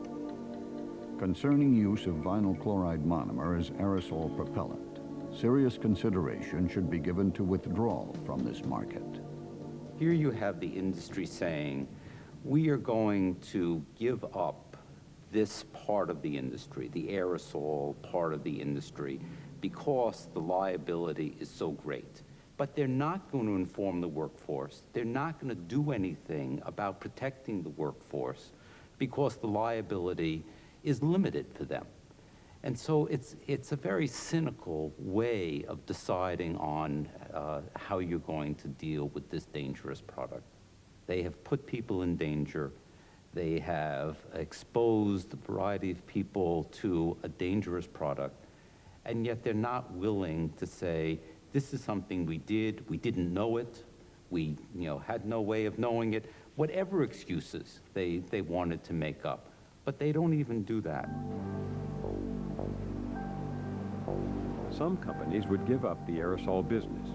S16: Concerning use of vinyl chloride monomer as aerosol propellant, serious consideration should be given to withdrawal from this market.
S5: Here you have the industry saying, we are going to give up this part of the industry, the aerosol part of the industry, because the liability is so great. But they're not going to inform the workforce. They're not going to do anything about protecting the workforce because the liability is limited for them. And so it's a very cynical way of deciding on how you're going to deal with this dangerous product. They have put people in danger. They have exposed a variety of people to a dangerous product, and yet they're not willing to say, this is something we did, we didn't know it, we had no way of knowing it, whatever excuses they wanted to make up. But they don't even do that.
S2: Some companies would give up the aerosol business,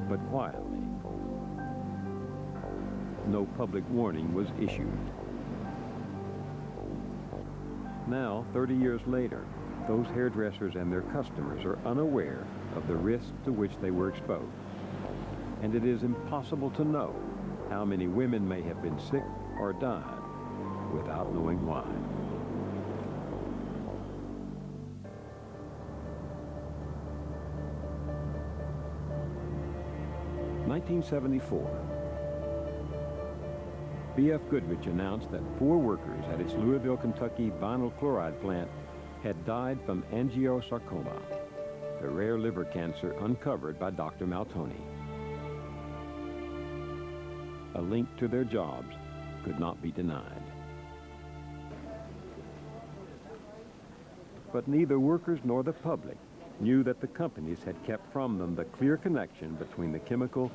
S2: but quietly. No public warning was issued. Now, 30 years later, those hairdressers and their customers are unaware of the risks to which they were exposed. And it is impossible to know how many women may have been sick or died without knowing why. (1974). B.F. Goodrich announced that 4 workers at its Louisville, Kentucky vinyl chloride plant had died from angiosarcoma, the rare liver cancer uncovered by Dr. Maltoni. A link to their jobs could not be denied. But neither workers nor the public knew that the companies had kept from them the clear connection between the chemical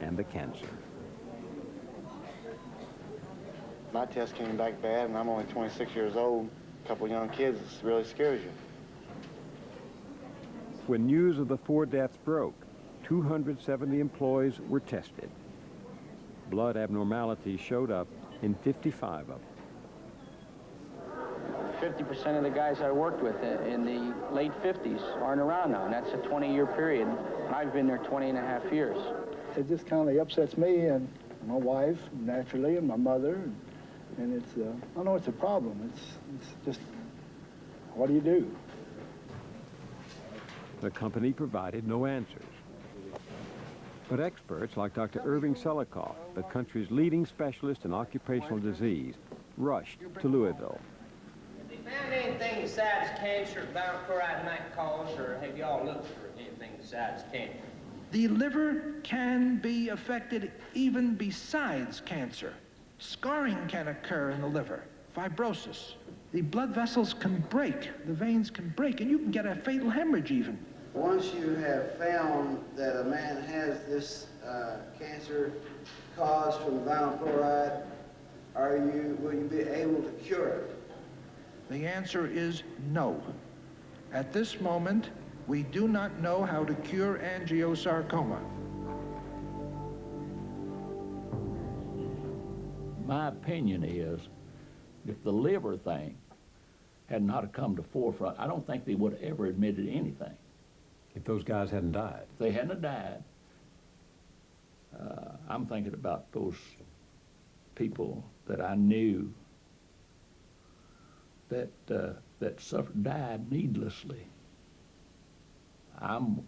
S2: and the cancer.
S19: My test came back bad, and I'm only 26 years old. A couple young kids, it really scares you.
S2: When news of the 4 deaths broke, 270 employees were tested. Blood abnormalities showed up in 55 of them.
S20: 50% of the guys I worked with in the late 50s aren't around now, and that's a 20-year period. I've been there 20 and a half years.
S21: It just kind of upsets me and my wife, naturally, and my mother, and it's, I know it's a problem. It's just, what do you do?
S2: The company provided no answers. But experts like Dr. Irving Selikoff, the country's leading specialist in occupational disease, rushed to Louisville.
S22: Have they found anything besides cancer vinyl chloride might cause, or have y'all looked for anything besides cancer?
S23: The liver can be affected even besides cancer. Scarring can occur in the liver, fibrosis. The blood vessels can break, the veins can break, and you can get a fatal hemorrhage even.
S24: Once you have found that a man has this cancer caused from vinyl chloride, will you be able to cure it?
S23: The answer is no. At this moment, we do not know how to cure angiosarcoma.
S17: My opinion is, if the liver thing had not come to forefront, I don't think they would have ever admitted anything.
S2: If those guys hadn't died.
S17: If they hadn't died, I'm thinking about those people that I knew that died needlessly. I'm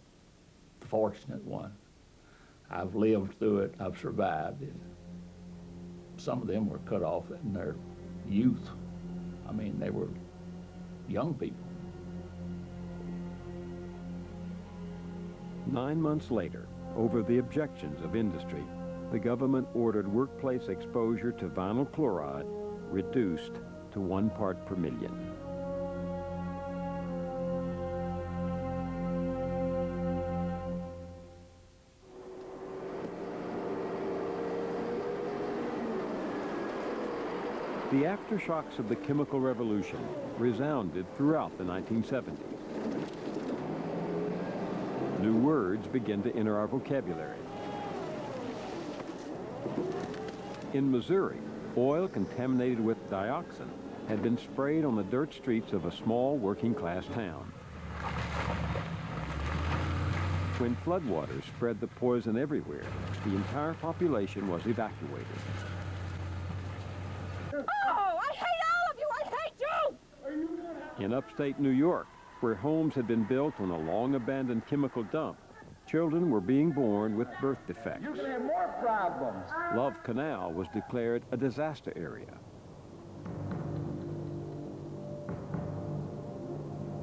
S17: the fortunate one. I've lived through it. I've survived it. Some of them were cut off in their youth. I mean, they were young people.
S2: 9 months later, Over the objections of industry, the government ordered workplace exposure to vinyl chloride reduced to 1 part per million. The aftershocks of the chemical revolution resounded throughout the 1970s. New words began to enter our vocabulary. In Missouri, oil contaminated with dioxin had been sprayed on the dirt streets of a small working-class town. When floodwaters spread the poison everywhere, the entire population was evacuated.
S3: Oh, I hate all of you! I hate you!
S2: In upstate New York, where homes had been built on a long-abandoned chemical dump, children were being born with birth defects.
S3: You're gonna have more problems.
S2: Love Canal was declared a disaster area.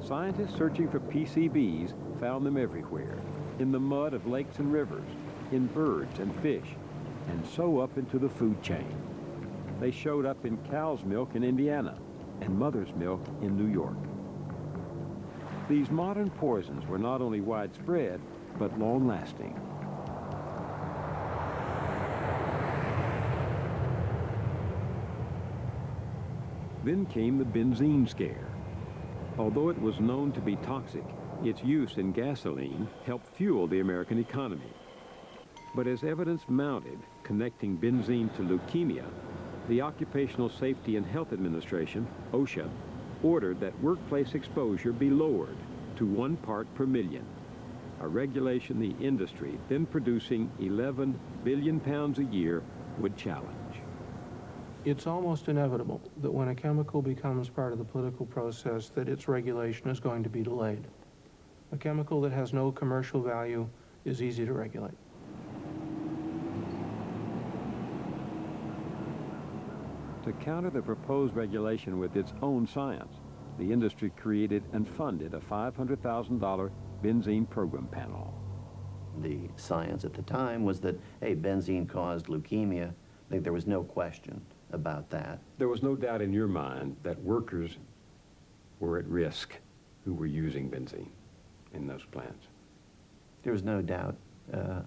S2: Scientists searching for PCBs found them everywhere, in the mud of lakes and rivers, in birds and fish, and so up into the food chain. They showed up in cow's milk in Indiana and mother's milk in New York. These modern poisons were not only widespread, but long-lasting. Then came the benzene scare. Although it was known to be toxic, its use in gasoline helped fuel the American economy. But as evidence mounted connecting benzene to leukemia, the Occupational Safety and Health Administration, OSHA, ordered that workplace exposure be lowered to 1 part per million, a regulation the industry, then producing 11 billion pounds a year, would challenge.
S1: It's almost inevitable that when a chemical becomes part of the political process, that its regulation is going to be delayed. A chemical that has no commercial value is easy to regulate.
S2: To counter the proposed regulation with its own science, the industry created and funded a $500,000 benzene program panel.
S4: The science at the time was that, hey, benzene caused leukemia. I think there was no question about that.
S2: There was no doubt in your mind that workers were at risk who were using benzene in those plants.
S4: There was no doubt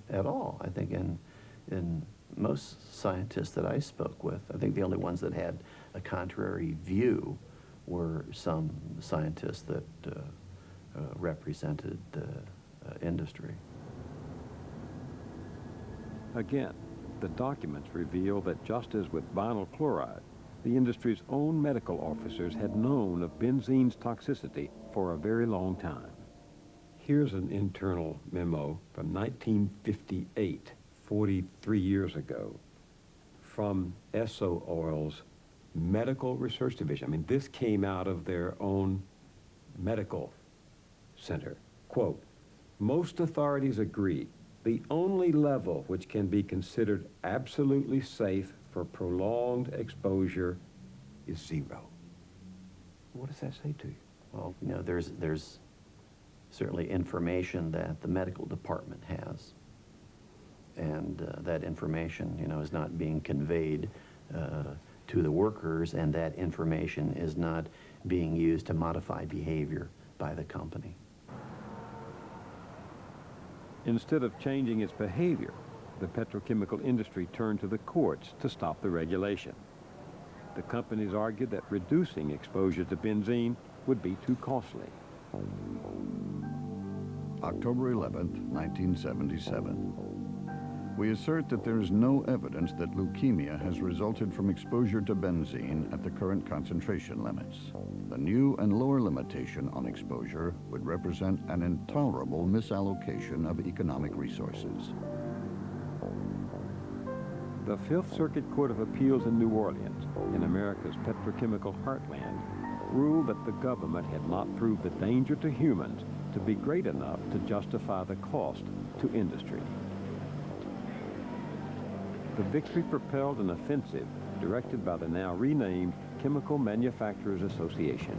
S4: at all. I think in most scientists that I spoke with, I think the only ones that had a contrary view were some scientists that represented the industry.
S2: Again, the documents reveal that just as with vinyl chloride, the industry's own medical officers had known of benzene's toxicity for a very long time. Here's an internal memo from 1958, 43 years ago, from Esso Oil's Medical Research Division. I mean, this came out of their own medical center. Quote, most authorities agree the only level which can be considered absolutely safe for prolonged exposure is 0. What does that say to you?
S4: Well, you know, there's certainly information that the medical department has, and that information, you know, is not being conveyed to the workers, and that information is not being used to modify behavior by the company.
S2: Instead of changing its behavior, the petrochemical industry turned to the courts to stop the regulation. The companies argued that reducing exposure to benzene would be too costly.
S16: October 11th, 1977. We assert that there is no evidence that leukemia has resulted from exposure to benzene at the current concentration limits. The new and lower limitation on exposure would represent an intolerable misallocation of economic resources.
S2: The Fifth Circuit Court of Appeals in New Orleans, in America's petrochemical heartland, ruled that the government had not proved the danger to humans to be great enough to justify the cost to industry. The victory propelled an offensive directed by the now renamed Chemical Manufacturers Association.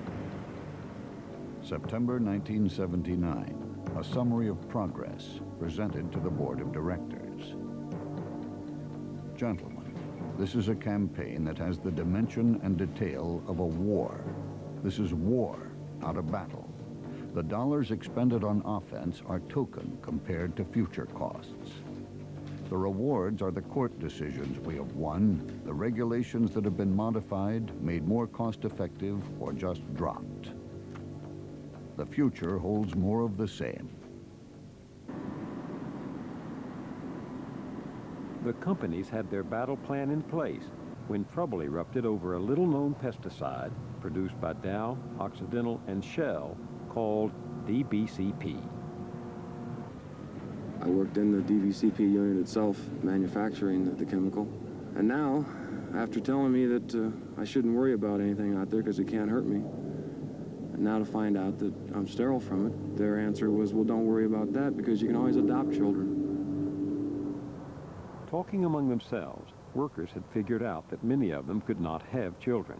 S16: September 1979. a summary of progress presented to the board of directors. Gentlemen, this is a campaign that has the dimension and detail of a war. This is war, not a battle. The dollars expended on offense are token compared to future costs. The rewards are the court decisions we have won, the regulations that have been modified, made more cost-effective, or just dropped. The future holds more of the same.
S2: The companies had their battle plan in place when trouble erupted over a little-known pesticide produced by Dow, Occidental, and Shell called DBCP.
S6: I worked in the DVCP unit itself, manufacturing the chemical. And now, after telling me that I shouldn't worry about anything out there because it can't hurt me, and now to find out that I'm sterile from it, their answer was, well, don't worry about that because you can always adopt children.
S2: Talking among themselves, workers had figured out that many of them could not have children.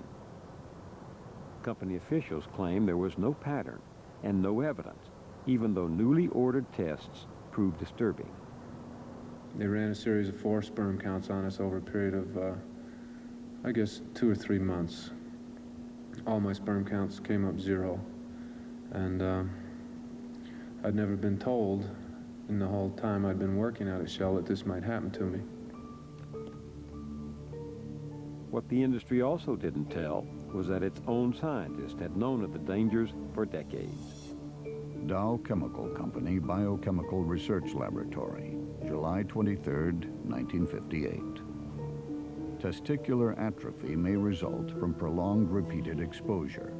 S2: Company officials claimed there was no pattern and no evidence, even though newly ordered tests proved disturbing.
S7: They ran a series of 4 sperm counts on us over a period of, I guess, 2 or 3 months. All my sperm counts came up 0. And I'd never been told in the whole time I'd been working out at Shell that this might happen to me.
S2: What the industry also didn't tell was that its own scientists had known of the dangers for decades.
S16: Dow Chemical Company Biochemical Research Laboratory, July 23, 1958. Testicular atrophy may result from prolonged repeated exposure.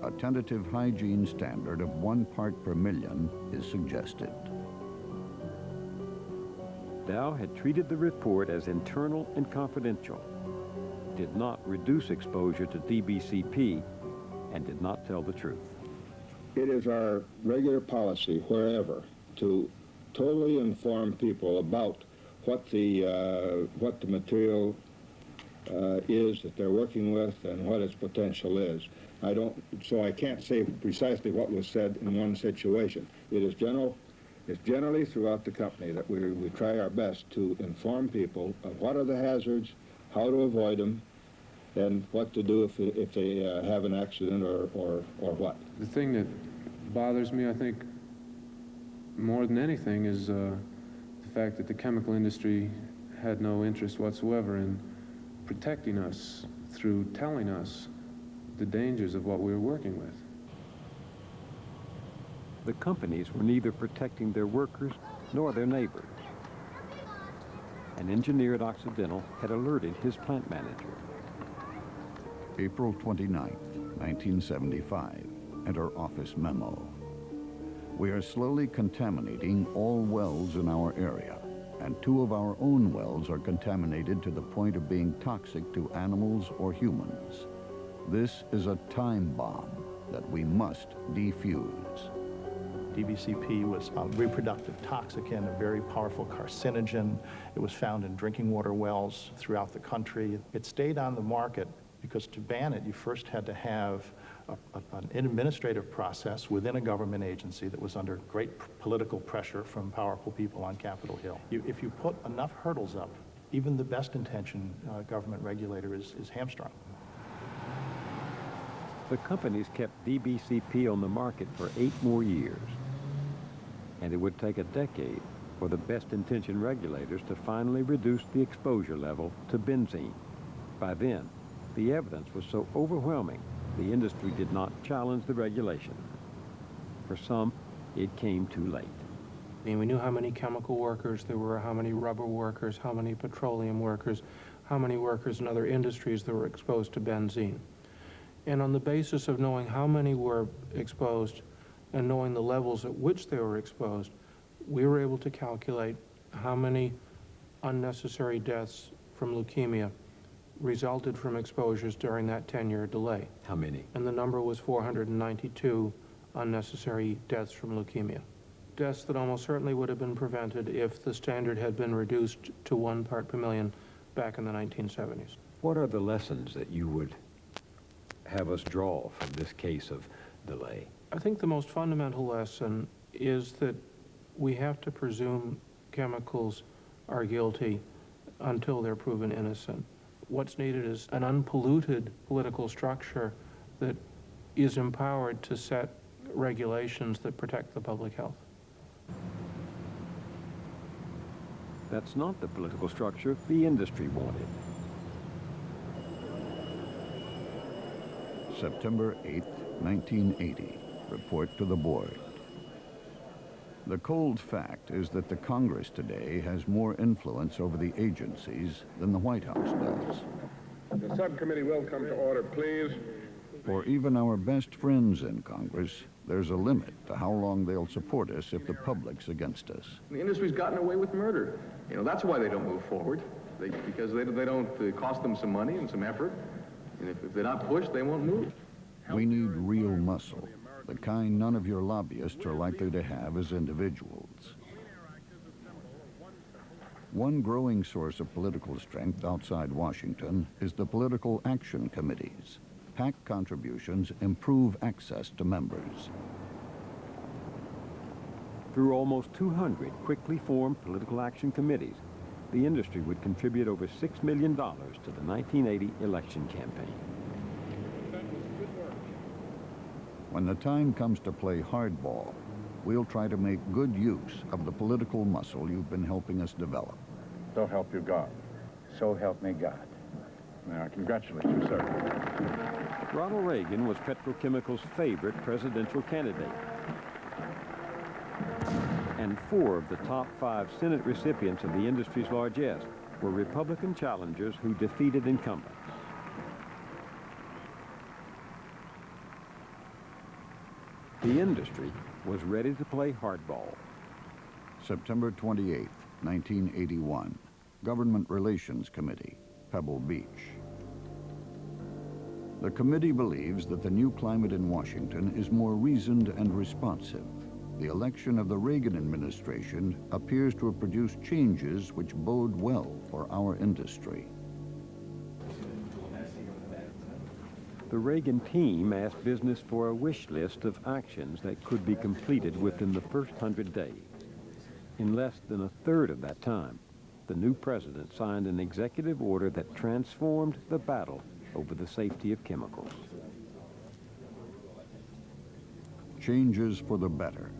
S16: A tentative hygiene standard of 1 part per million is suggested.
S2: Dow had treated the report as internal and confidential, did not reduce exposure to DBCP, and did not tell the truth.
S8: It is our regular policy, wherever, to totally inform people about what the material is that they're working with and what its potential is. So I can't say precisely what was said in one situation. It's generally throughout the company that we try our best to inform people of what are the hazards, how to avoid them, and what to do if they have an accident or what.
S7: The thing that bothers me, I think, more than anything is the fact that the chemical industry had no interest whatsoever in protecting us through telling us the dangers of what we were working with.
S2: The companies were neither protecting their workers nor their neighbors. An engineer at Occidental had alerted his plant manager.
S16: April 29, 1975, enter office memo. We are slowly contaminating all wells in our area, and 2 of our own wells are contaminated to the point of being toxic to animals or humans. This is a time bomb that we must defuse.
S13: DBCP was a reproductive toxicant, a very powerful carcinogen. It was found in drinking water wells throughout the country. It stayed on the market because to ban it, you first had to have an administrative process within a government agency that was under great political pressure from powerful people on Capitol Hill. If you put enough hurdles up, even the best intentioned government regulator is hamstrung.
S2: The companies kept DBCP on the market for 8 more years. And it would take a decade for the best-intentioned regulators to finally reduce the exposure level to benzene. By then, the evidence was so overwhelming, the industry did not challenge the regulation. For some, it came too late.
S1: I mean, we knew how many chemical workers there were, how many rubber workers, how many petroleum workers, how many workers in other industries that were exposed to benzene. And on the basis of knowing how many were exposed and knowing the levels at which they were exposed, we were able to calculate how many unnecessary deaths from leukemia resulted from exposures during that 10-year delay.
S2: How many?
S1: And the number was 492 unnecessary deaths from leukemia. Deaths that almost certainly would have been prevented if the standard had been reduced to 1 part per million back in the 1970s.
S2: What are the lessons that you would have us draw from this case of delay?
S1: I think the most fundamental lesson
S9: is that we have to presume chemicals are guilty until they're proven innocent. What's needed is an unpolluted political structure that is empowered to set regulations that protect the public health.
S2: That's not the political structure the industry wanted.
S16: September 8, 1980. Report to the board. The cold fact is that the Congress today has more influence over the agencies than the White House does.
S10: The subcommittee will come to order, please.
S16: For even our best friends in Congress, there's a limit to how long they'll support us if the public's against us.
S10: The industry's gotten away with murder. You know, that's why they don't move forward. Because they don't cost them some money and some effort. And if they're not pushed, they won't move.
S16: We need real muscle, the kind none of your lobbyists are likely to have as individuals. One growing source of political strength outside Washington is the political action committees. PAC contributions improve access to members.
S2: Through almost 200 quickly formed political action committees, the industry would contribute over $6 million to the 1980 election campaign.
S16: When the time comes to play hardball, we'll try to make good use of the political muscle you've been helping us develop.
S11: So help you God. So help me God. Now, I congratulate you, sir.
S2: Ronald Reagan was petrochemical's favorite presidential candidate. And 4 of the top 5 Senate recipients of the industry's largesse were Republican challengers who defeated incumbents. The industry was ready to play hardball.
S16: September 28, 1981. Government Relations Committee, Pebble Beach. The committee believes that the new climate in Washington is more reasoned and responsive. The election of the Reagan administration appears to have produced changes which bode well for our industry.
S2: The Reagan team asked business for a wish list of actions that could be completed within the first 100 days. In less than a third of that time, the new president signed an executive order that transformed the battle over the safety of chemicals.
S16: Changes for the better.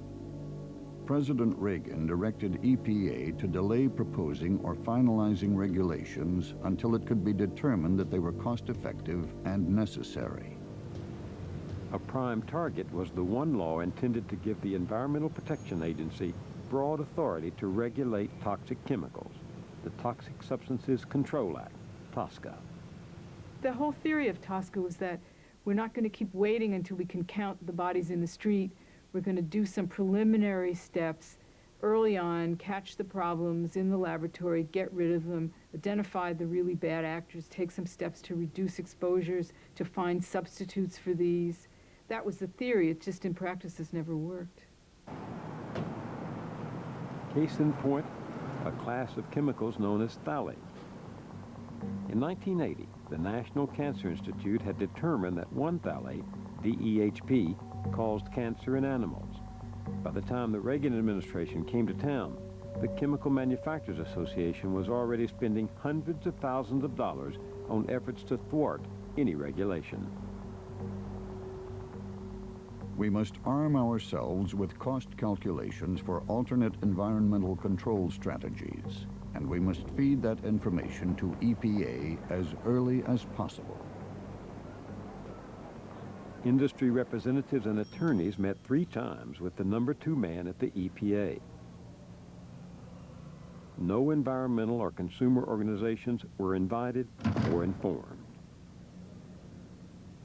S16: President Reagan directed EPA to delay proposing or finalizing regulations until it could be determined that they were cost-effective and necessary.
S2: A prime target was the one law intended to give the Environmental Protection Agency broad authority to regulate toxic chemicals, the Toxic Substances Control Act, TSCA.
S14: The whole theory of TSCA was that we're not going to keep waiting until we can count the bodies in the street. We're going to do some preliminary steps early on, catch the problems in the laboratory, get rid of them, identify the really bad actors, take some steps to reduce exposures, to find substitutes for these. That was the theory. It just in practice has never worked.
S2: Case in point, a class of chemicals known as phthalates. In 1980, the National Cancer Institute had determined that one phthalate, DEHP, caused cancer in animals. By the time the Reagan administration came to town, the Chemical Manufacturers Association was already spending hundreds of thousands of dollars on efforts to thwart any regulation.
S16: We must arm ourselves with cost calculations for alternate environmental control strategies, and we must feed that information to EPA as early as possible.
S2: Industry representatives and attorneys met 3 times with the #2 man at the EPA. No environmental or consumer organizations were invited or informed.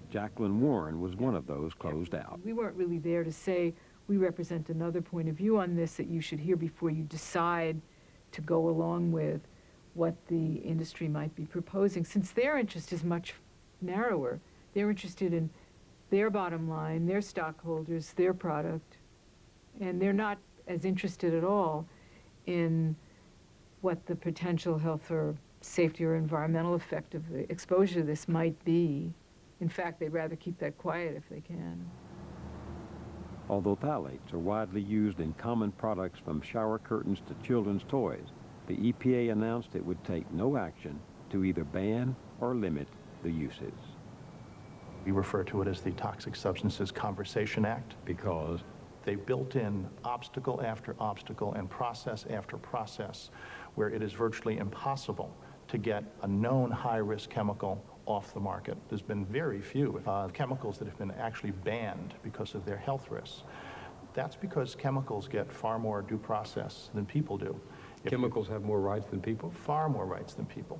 S2: Jacqueline Warren was one of those closed out.
S14: We weren't really there to say, we represent another point of view on this that you should hear before you decide to go along with what the industry might be proposing, since their interest is much narrower. They're interested in their bottom line, their stockholders, their product, and they're not as interested at all in what the potential health or safety or environmental effect of the exposure to this might be. In fact, they'd rather keep that quiet if they can.
S2: Although phthalates are widely used in common products from shower curtains to children's toys, the EPA announced it would take no action to either ban or limit the uses.
S13: We refer to it as the Toxic Substances Conversation Act.
S2: Because
S13: they built in obstacle after obstacle and process after process where it is virtually impossible to get a known high-risk chemical off the market. There's been very few chemicals that have been actually banned because of their health risks. That's because chemicals get far more due process than people do.
S2: Chemicals have more rights than people?
S13: Far more rights than people.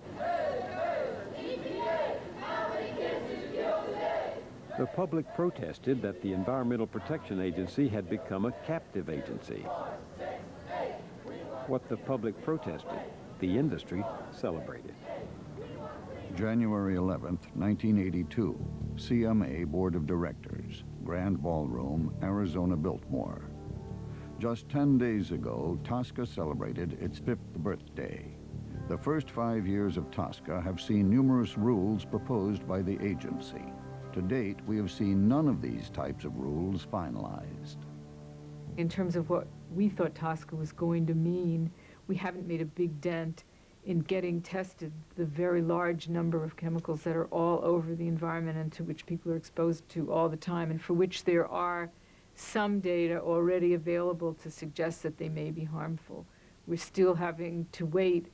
S2: The public protested that the Environmental Protection Agency had become a captive agency. What the public protested, the industry celebrated.
S16: January 11th, 1982, CMA Board of Directors, Grand Ballroom, Arizona Biltmore. Just 10 days ago, TSCA celebrated its 5th birthday. The first 5 years of TSCA have seen numerous rules proposed by the agency. To date, we have seen none of these types of rules finalized.
S14: In terms of what we thought TSCA was going to mean, we haven't made a big dent in getting tested the very large number of chemicals that are all over the environment and to which people are exposed to all the time, and for which there are some data already available to suggest that they may be harmful. We're still having to wait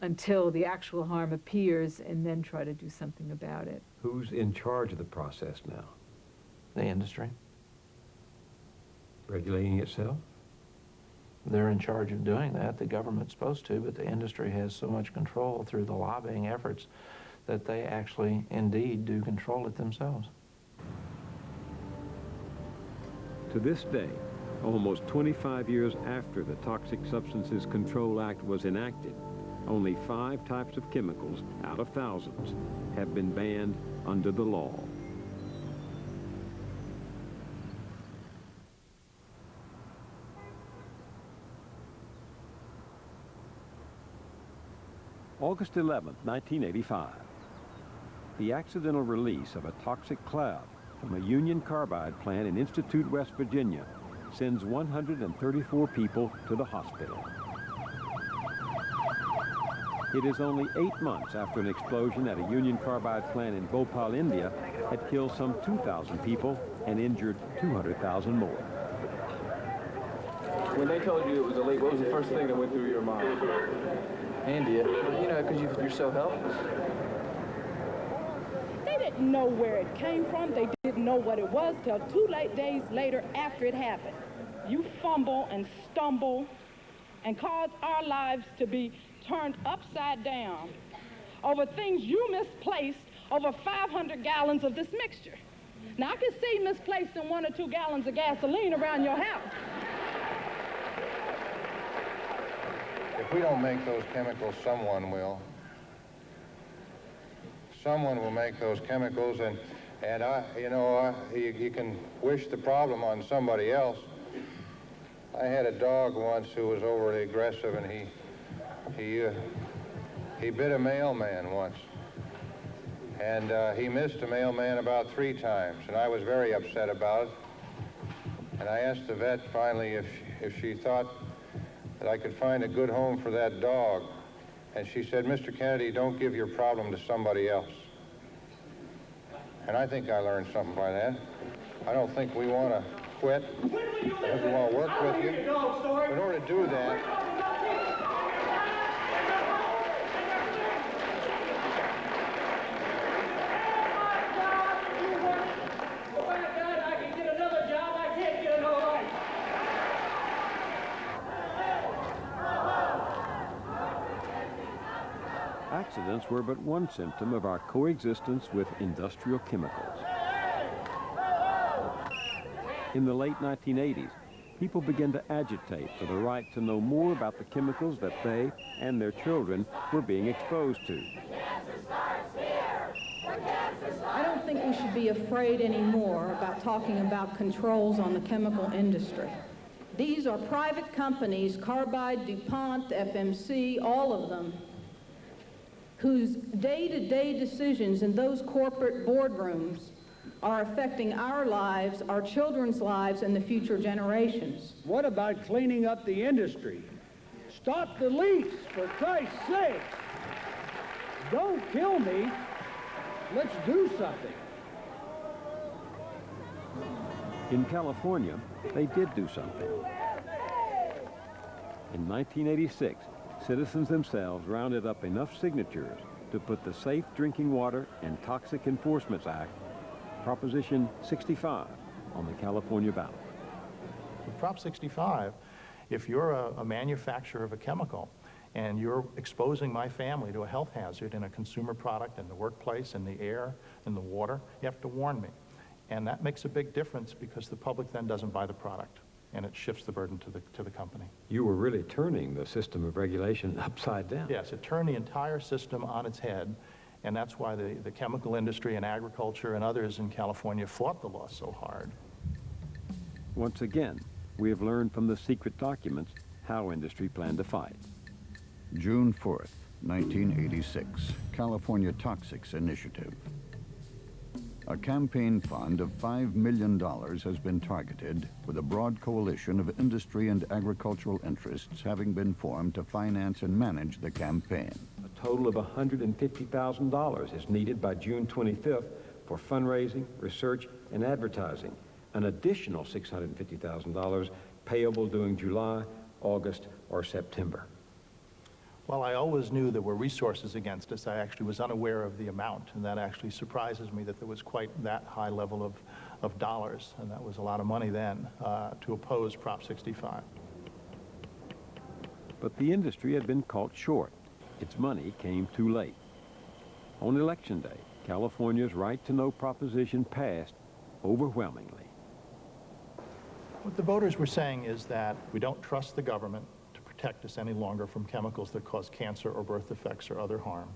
S14: until the actual harm appears and then try to do something about it.
S2: Who's in charge of the process now?
S1: The industry.
S2: Regulating itself?
S1: They're in charge of doing that. The government's supposed to, but the industry has so much control through the lobbying efforts that they actually, indeed, do control it themselves.
S2: To this day, almost 25 years after the Toxic Substances Control Act was enacted, only 5 types of chemicals out of thousands have been banned under the law. August 11, 1985. The accidental release of a toxic cloud from a Union Carbide plant in Institute, West Virginia, sends 134 people to the hospital. It is only 8 months after an explosion at a Union Carbide plant in Bhopal, India, had killed some 2,000 people and injured 200,000 more.
S10: When they told you it was a leak, what was the first thing that went through your mind? India. You know, because you're so helpless.
S3: They didn't know where it came from. They didn't know what it was till 2 days later after it happened. You fumble and stumble and cause our lives to be turned upside down over things you misplaced over 500 gallons of this mixture. Now, I can see misplaced in 1 or 2 gallons of gasoline around your house.
S5: If we don't make those chemicals, someone will. Someone will make those chemicals, and you can wish the problem on somebody else. I had a dog once who was overly aggressive, and he bit a mailman once. And he missed a mailman about 3 times, and I was very upset about it. And I asked the vet finally if she thought that I could find a good home for that dog. And she said, "Mr. Kennedy, don't give your problem to somebody else." And I think I learned something by that. I don't think we want to quit. I think we want to work with you. In order to do that,
S2: Accidents were but one symptom of our coexistence with industrial chemicals. In the late 1980s, people began to agitate for the right to know more about the chemicals that they and their children were being exposed to.
S12: I don't think we should be afraid anymore about talking about controls on the chemical industry. These are private companies, Carbide, DuPont, FMC, all of them, whose day-to-day decisions in those corporate boardrooms are affecting our lives, our children's lives, and the future generations.
S15: What about cleaning up the industry? Stop the leaks, for Christ's sake! Don't kill me. Let's do something.
S2: In California, they did do something. In 1986, citizens themselves rounded up enough signatures to put the Safe Drinking Water and Toxic Enforcement Act, Proposition 65, on the California ballot.
S13: With Prop 65, if you're a manufacturer of a chemical and you're exposing my family to a health hazard in a consumer product, in the workplace, in the air, in the water, you have to warn me. And that makes a big difference because the public then doesn't buy the product, and it shifts the burden to the company.
S2: You were really turning the system of regulation upside down.
S13: Yes, it turned the entire system on its head, and that's why the chemical industry and agriculture and others in California fought the law so hard.
S2: Once again, we have learned from the secret documents how industry planned to fight.
S16: June 4th, 1986, California Toxics Initiative. A campaign fund of $5 million has been targeted, with a broad coalition of industry and agricultural interests having been formed to finance and manage the campaign.
S2: A total of $150,000 is needed by June 25th for fundraising, research, and advertising. An additional $650,000 payable during July, August, or September.
S13: Well, I always knew there were resources against us. I actually was unaware of the amount, and that actually surprises me that there was quite that high level of dollars, and that was a lot of money then to oppose Prop 65.
S2: But the industry had been caught short. Its money came too late. On Election Day, California's right-to-know proposition passed overwhelmingly.
S13: What the voters were saying is that we don't trust the government to protect us any longer from chemicals that cause cancer or birth defects or other harm.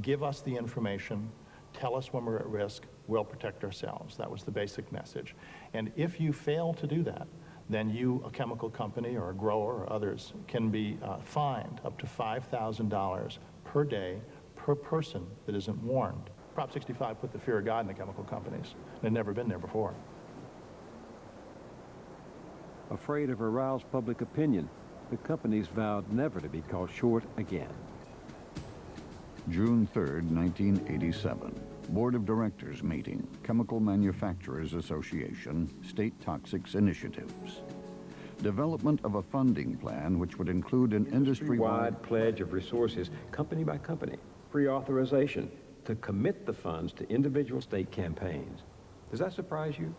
S13: Give us the information, tell us when we're at risk, we'll protect ourselves. That was the basic message. And if you fail to do that, then you, a chemical company or a grower or others, can be fined up to $5,000 per day per person that isn't warned. Prop 65 put the fear of God in the chemical companies. It had never been there before.
S2: Afraid of aroused public opinion, the companies vowed never to be caught short again.
S16: June 3rd, 1987. Board of Directors meeting, Chemical Manufacturers Association, State Toxics Initiatives. Development of a funding plan which would include an industry-wide
S2: pledge of resources, company by company, pre-authorization to commit the funds to individual state campaigns. Does that surprise you?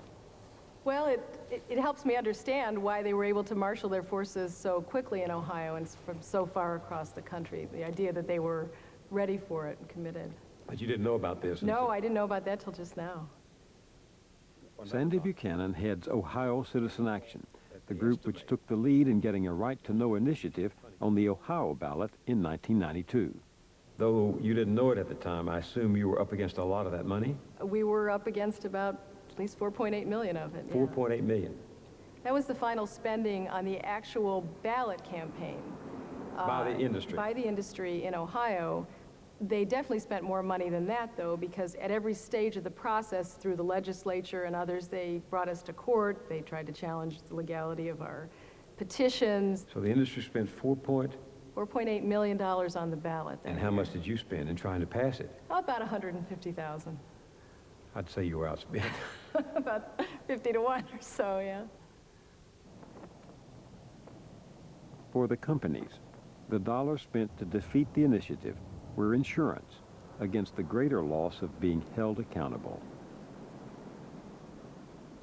S18: Well, it helps me understand why they were able to marshal their forces so quickly in Ohio and from so far across the country. The idea that they were ready for it and committed.
S2: But you didn't know about this?
S18: No, I didn't know about that till just now.
S2: Sandy Buchanan heads Ohio Citizen Action, the group which took the lead in getting a right-to-know initiative on the Ohio ballot in 1992. Though you didn't know it at the time, I assume you were up against a lot of that money?
S18: We were up against about at least 4.8 million of it.
S2: 4.8 million.
S18: That was the final spending on the actual ballot campaign.
S2: By the industry.
S18: By the industry in Ohio. They definitely spent more money than that, though, because at every stage of the process, through the legislature and others, they brought us to court. They tried to challenge the legality of our petitions.
S2: So the industry spent
S18: $4.8 million on the ballot.
S2: And how much did you spend in trying to pass it?
S18: About $150,000.
S2: I'd say you were outspent.
S18: About 50 to 1 or so, yeah.
S2: For the companies, the dollars spent to defeat the initiative were insurance against the greater loss of being held accountable.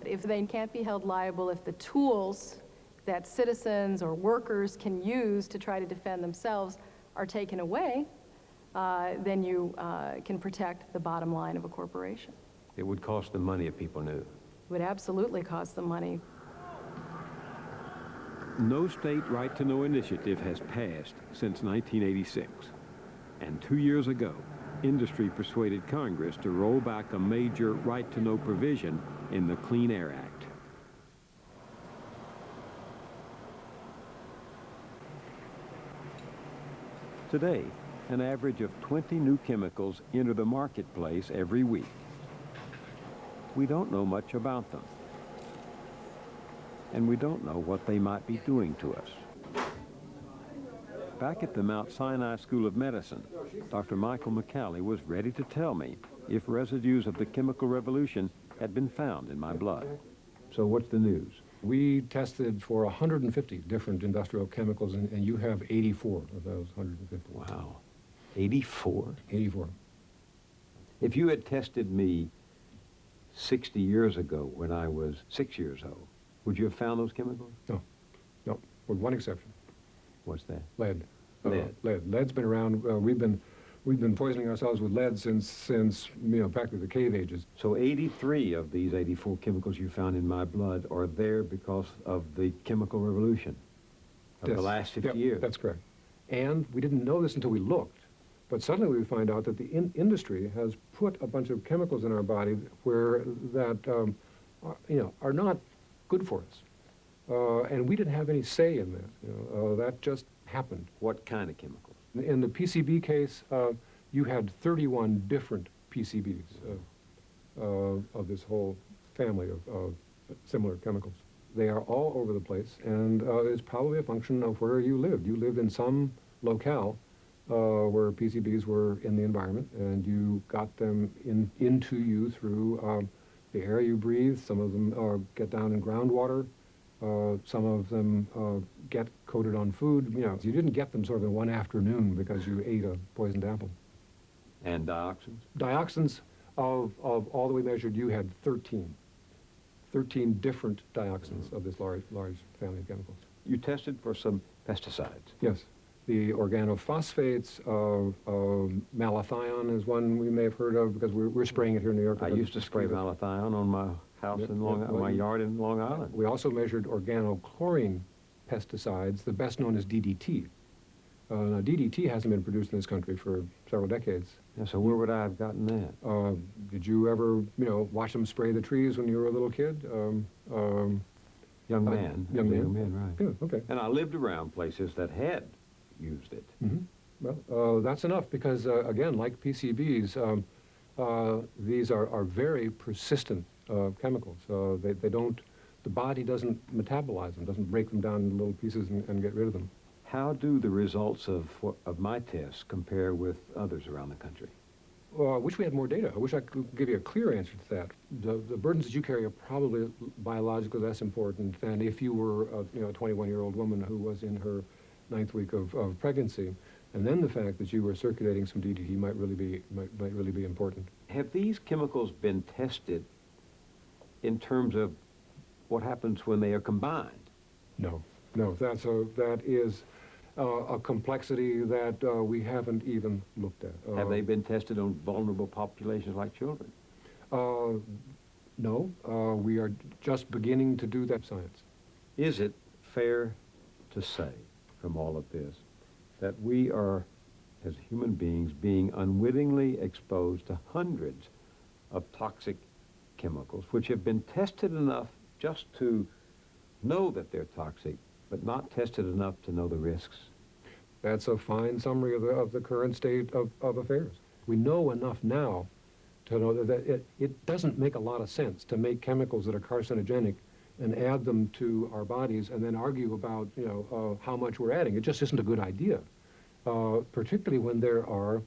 S18: If they can't be held liable, if the tools that citizens or workers can use to try to defend themselves are taken away, then you can protect the bottom line of a corporation.
S2: It would cost them money if people knew.
S18: It would absolutely cost them money.
S2: No state right-to-know initiative has passed since 1986. And 2 years ago, industry persuaded Congress to roll back a major right-to-know provision in the Clean Air Act. Today, an average of 20 new chemicals enter the marketplace every week. We don't know much about them. And we don't know what they might be doing to us. Back at the Mount Sinai School of Medicine, Dr. Michael McCallie was ready to tell me if residues of the chemical revolution had been found in my blood. So what's the news?
S19: We tested for 150 different industrial chemicals, and you have 84 of those 150.
S2: Wow. 84?
S19: 84.
S2: If you had tested me 60 years ago when I was 6 years old, would you have found those chemicals?
S19: No. No, with one exception.
S2: What's that?
S19: Lead.
S2: Lead.
S19: Lead. Lead's been around. We've been poisoning ourselves with lead since practically the cave ages.
S2: So 83 of these 84 chemicals you found in my blood are there because of the chemical revolution of the last 50 years.
S19: That's correct. And we didn't know this until we looked. But suddenly we find out that the industry has put a bunch of chemicals in our body that are not good for us. And we didn't have any say in that. That just happened.
S2: What kind of chemicals?
S19: In the PCB case, you had 31 different PCBs of this whole family of similar chemicals. They are all over the place, and it's probably a function of where you lived. You lived in some locale where PCBs were in the environment, and you got them into you through the air you breathe. Some of them get down in groundwater. Some of them get coated on food. You didn't get them sort of in one afternoon because you ate a poisoned apple.
S2: And dioxins?
S19: Dioxins, of all that we measured, you had 13. 13 different dioxins of this large family of chemicals.
S2: You tested for some pesticides?
S19: Yes. The organophosphates of malathion is one we may have heard of because we're spraying it here in New York.
S2: I used to spray malathion on my house in my yard in Long Island.
S19: We also measured organochlorine pesticides. The best known is DDT. Now, DDT hasn't been produced in this country for several decades.
S2: Yeah, so where would I have gotten that?
S19: Did you ever, watch them spray the trees when you were a little kid?
S2: Young man.
S19: Young
S2: man, right.
S19: Yeah, okay.
S2: And I lived around places that had used it.
S19: Mm-hmm. Well, that's enough because, again, like PCBs, these are very persistent chemicals. They don't, the body doesn't metabolize them, doesn't break them down into little pieces and get rid of them.
S2: How do the results of my tests compare with others around the country?
S19: I wish we had more data. I wish I could give you a clear answer to that. The burdens that you carry are probably biologically less important than if you were a 21-year-old woman who was in her 9th week of pregnancy. And then the fact that you were circulating some DDT might really be important.
S2: Have these chemicals been tested in terms of what happens when they are combined?
S19: No. That is a complexity that we haven't even looked at.
S2: Have they been tested on vulnerable populations like children?
S19: No. We are just beginning to do that science.
S2: Is it fair to say from all of this that we are, as human beings, being unwittingly exposed to hundreds of toxic chemicals which have been tested enough just to know that they're toxic, but not tested enough to know the risks?
S19: That's a fine summary of the current state of affairs. We know enough now to know that it doesn't make a lot of sense to make chemicals that are carcinogenic and add them to our bodies and then argue about how much we're adding. It just isn't a good idea, particularly when there are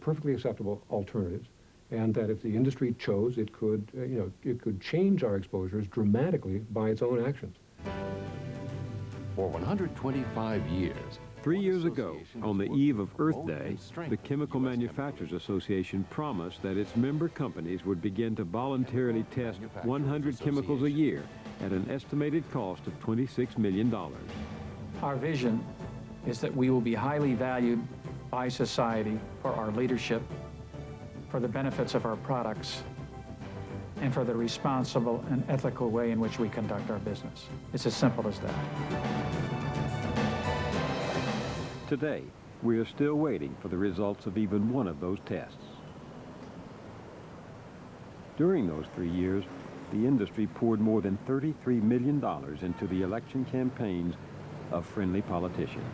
S19: perfectly acceptable alternatives, and that if the industry chose, it could change our exposures dramatically by its own actions.
S20: For 125 years,
S2: 3 years ago, on the eve of Earth Day, the Chemical Manufacturers Association promised that its member companies would begin to voluntarily test 100 chemicals a year at an estimated cost of $26 million.
S21: Our vision is that we will be highly valued by society for our leadership, for the benefits of our products, and for the responsible and ethical way in which we conduct our business. It's as simple as that.
S2: Today, we are still waiting for the results of even one of those tests. During those 3 years, the industry poured more than $33 million into the election campaigns of friendly politicians.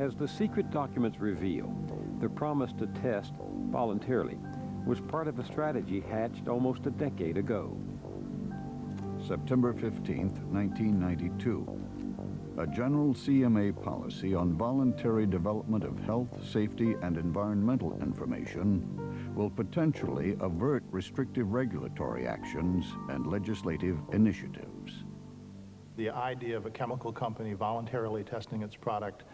S2: As the secret documents reveal, the promise to test voluntarily was part of a strategy hatched almost a decade ago.
S16: September 15, 1992. A general CMA policy on voluntary development of health, safety, and environmental information will potentially avert restrictive regulatory actions and legislative initiatives.
S13: The idea of a chemical company voluntarily testing its product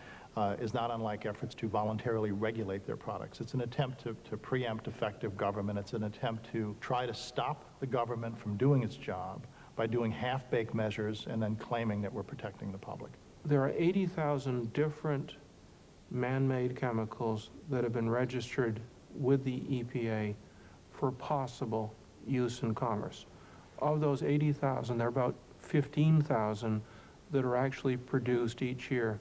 S13: is not unlike efforts to voluntarily regulate their products. It's an attempt to preempt effective government. It's an attempt to try to stop the government from doing its job by doing half-baked measures and then claiming that we're protecting the public.
S9: There are 80,000 different man-made chemicals that have been registered with the EPA for possible use in commerce. Of those 80,000, there are about 15,000 that are actually produced each year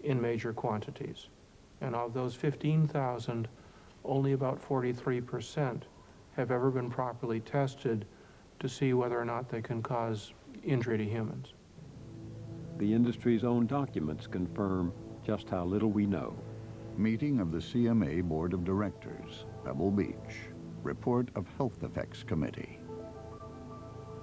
S9: in major quantities. And of those 15,000, only about 43% have ever been properly tested to see whether or not they can cause injury to humans.
S2: The industry's own documents confirm just how little we know.
S16: Meeting of the CMA Board of Directors, Pebble Beach. Report of Health Effects Committee.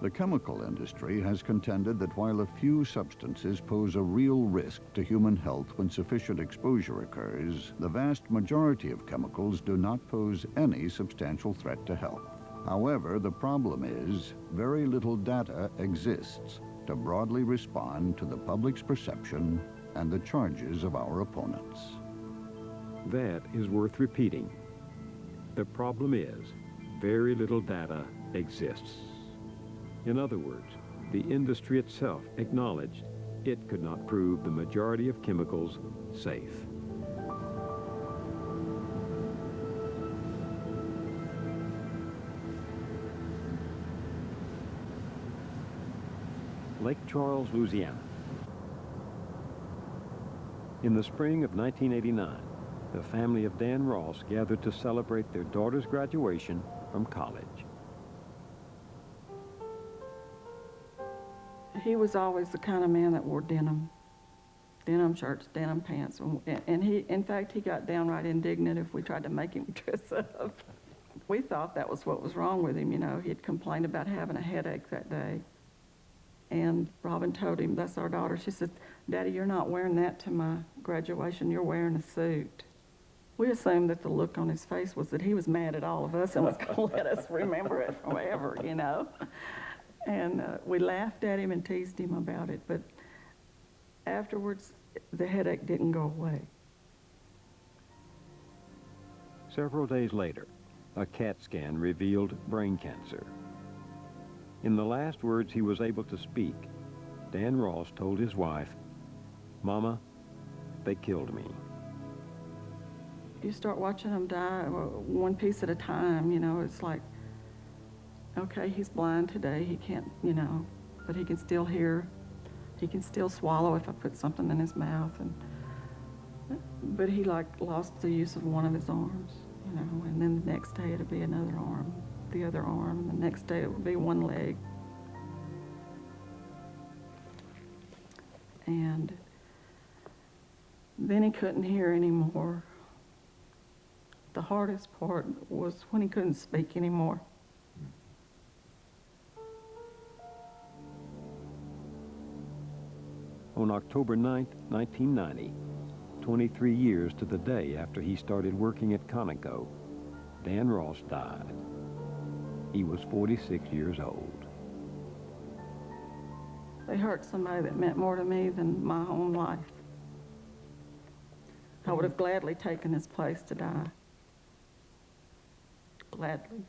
S16: The chemical industry has contended that while a few substances pose a real risk to human health when sufficient exposure occurs, the vast majority of chemicals do not pose any substantial threat to health. However, the problem is very little data exists to broadly respond to the public's perception and the charges of our opponents.
S2: That is worth repeating. The problem is very little data exists. In other words, the industry itself acknowledged it could not prove the majority of chemicals safe. Lake Charles, Louisiana. In the spring of 1989, the family of Dan Ross gathered to celebrate their daughter's graduation from college.
S17: He was always the kind of man that wore denim shirts, denim pants, and he, in fact, he got downright indignant if we tried to make him dress up. We thought that was what was wrong with him, you know. He had complained about having a headache that day. And Robin told him, that's our daughter, she said, "Daddy, you're not wearing that to my graduation, you're wearing a suit." We assumed that the look on his face was that he was mad at all of us and was going to let us remember it forever, you know. And we laughed at him and teased him about it, but afterwards, the headache didn't go away.
S2: Several days later, a CAT scan revealed brain cancer. In the last words he was able to speak, Dan Ross told his wife, "Mama, they killed me."
S17: You start watching them die one piece at a time, you know. It's like, okay, he's blind today, he can't, you know, but he can still hear, he can still swallow if I put something in his mouth, but he like lost the use of one of his arms, you know, and then the next day it'll be another arm, the other arm, and the next day it would be one leg. And then he couldn't hear anymore. The hardest part was when he couldn't speak anymore.
S2: On October 9, 1990, 23 years to the day after he started working at Conoco, Dan Ross died. He was 46 years old.
S17: They hurt somebody that meant more to me than my own life. I would have gladly taken his place to die. Gladly.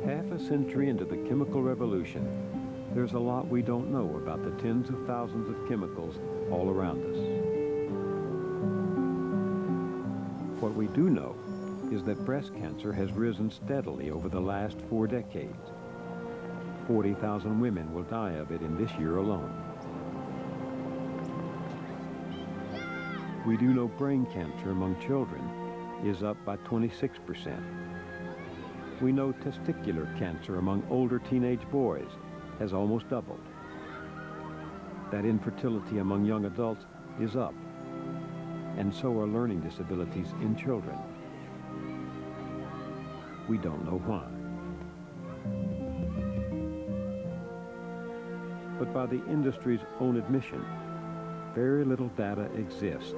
S2: Half a century into the chemical revolution, there's a lot we don't know about the tens of thousands of chemicals all around us. What we do know is that breast cancer has risen steadily over the last 4 decades. 40,000 women will die of it in this year alone. We do know brain cancer among children is up by 26%. We know testicular cancer among older teenage boys has almost doubled. That infertility among young adults is up, and so are learning disabilities in children. We don't know why. But by the industry's own admission, very little data exists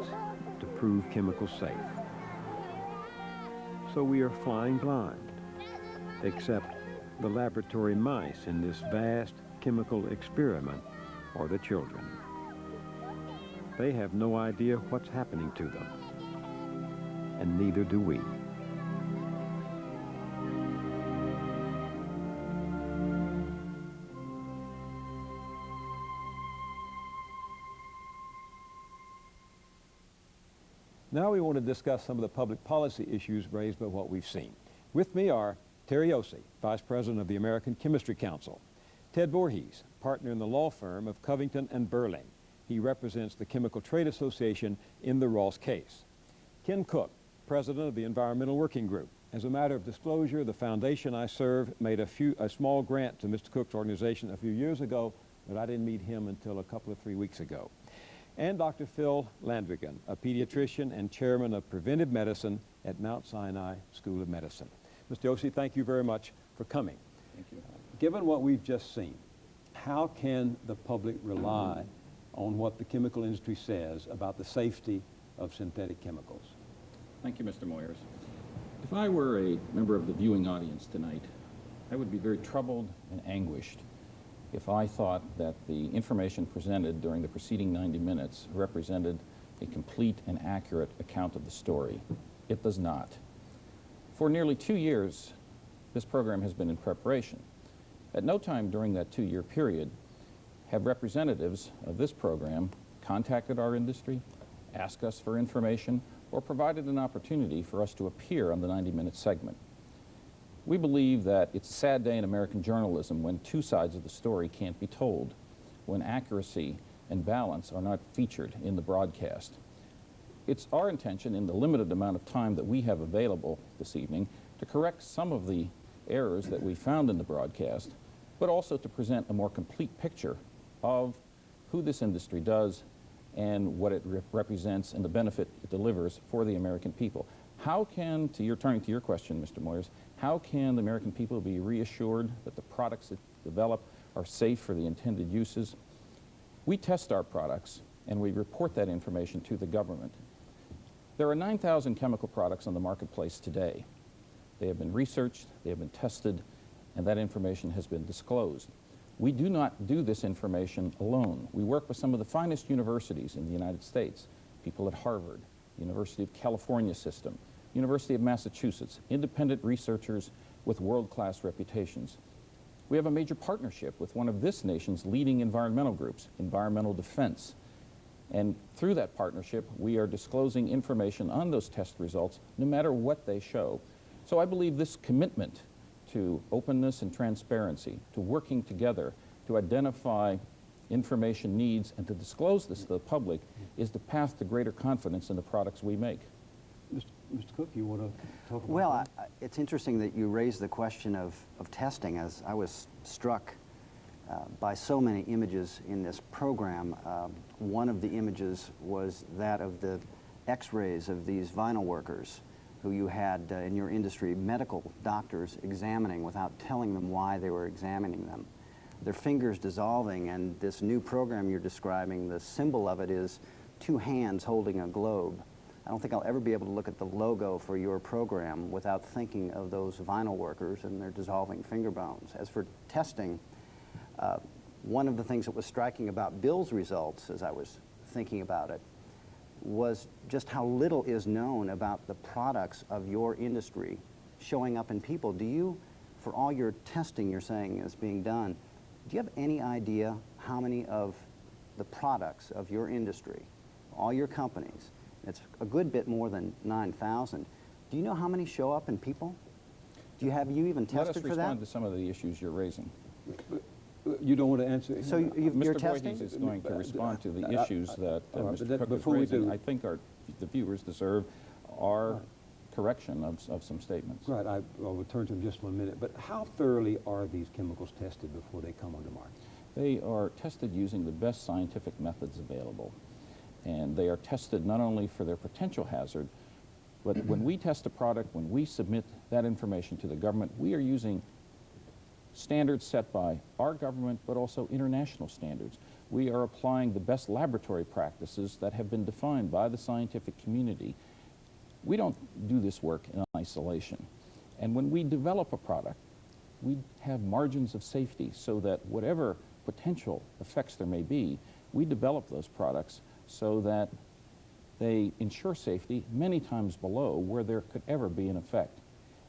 S2: to prove chemicals safe. So we are flying blind, except the laboratory mice in this vast chemical experiment are the children. They have no idea what's happening to them, and neither do we.
S4: Now we want to discuss some of the public policy issues raised by what we've seen. With me are Terry Ossie, Vice President of the American Chemistry Council; Ted Voorhees, partner in the law firm of Covington and Burling. He represents the Chemical Trade Association in the Ross case; Ken Cook, President of the Environmental Working Group. As a matter of disclosure, the foundation I serve made a small grant to Mr. Cook's organization a few years ago, but I didn't meet him until a couple of 3 weeks ago. And Dr. Phil Landrigan, a pediatrician and chairman of preventive medicine at Mount Sinai School of Medicine. Mr. Ossie, thank you very much for coming.
S22: Thank you.
S4: Given what we've just seen, how can the public rely on what the chemical industry says about the safety of synthetic chemicals?
S22: Thank you, Mr. Moyers. If I were a member of the viewing audience tonight, I would be very troubled and anguished if I thought that the information presented during the preceding 90 minutes represented a complete and accurate account of the story. It does not. For nearly 2 years, this program has been in preparation. At no time during that 2-year period have representatives of this program contacted our industry, asked us for information, or provided an opportunity for us to appear on the 90-minute segment. We believe that it's a sad day in American journalism when two sides of the story can't be told, when accuracy and balance are not featured in the broadcast. It's our intention, in the limited amount of time that we have available this evening, to correct some of the errors that we found in the broadcast, but also to present a more complete picture of who this industry does and what it represents and the benefit it delivers for the American people. How can, turning to your question, Mr. Moyers, how can the American people be reassured that the products that develop are safe for the intended uses? We test our products and we report that information to the government. There are 9,000 chemical products on the marketplace today. They have been researched, they have been tested, and that information has been disclosed. We do not do this information alone. We work with some of the finest universities in the United States, people at Harvard, University of California system, University of Massachusetts, independent researchers with world-class reputations. We have a major partnership with one of this nation's leading environmental groups, Environmental Defense. And through that partnership, we are disclosing information on those test results, no matter what they show. So I believe this commitment to openness and transparency, to working together, to identify information needs, and to disclose this to the public is the path to greater confidence in the products we make.
S4: Mr. Cook, you want to talk about
S23: Well, it's interesting that you raised the question of testing, as I was struck by so many images in this program. One of the images was that of the x-rays of these vinyl workers who you had in your industry, medical doctors examining without telling them why they were examining them. Their fingers dissolving, and this new program you're describing, the symbol of it is two hands holding a globe. I don't think I'll ever be able to look at the logo for your program without thinking of those vinyl workers and their dissolving finger bones. As for testing, one of the things that was striking about Bill's results, as I was thinking about it, was just how little is known about the products of your industry showing up in people. Do you, for all your testing you're saying is being done, do you have any idea how many of the products of your industry, all your companies, it's a good bit more than 9,000, do you know how many show up in people? Have you even tested for that?
S22: Let us respond to some of the issues you're raising.
S4: You don't want to answer?
S23: So you're
S22: Mr.
S23: testing?
S22: Voorhees is going to respond to the issues that Mr. Cook is
S4: before we
S22: raising,
S4: do,
S22: I think are the viewers deserve our correction of some statements.
S4: Right, I'll return to them just in a minute, but how thoroughly are these chemicals tested before they come on the market?
S22: They are tested using the best scientific methods available. And they are tested not only for their potential hazard, but when we test a product, when we submit that information to the government, we are using standards set by our government, but also international standards. We are applying the best laboratory practices that have been defined by the scientific community. We don't do this work in isolation. And when we develop a product, we have margins of safety so that whatever potential effects there may be, we develop those products so that they ensure safety many times below where there could ever be an effect.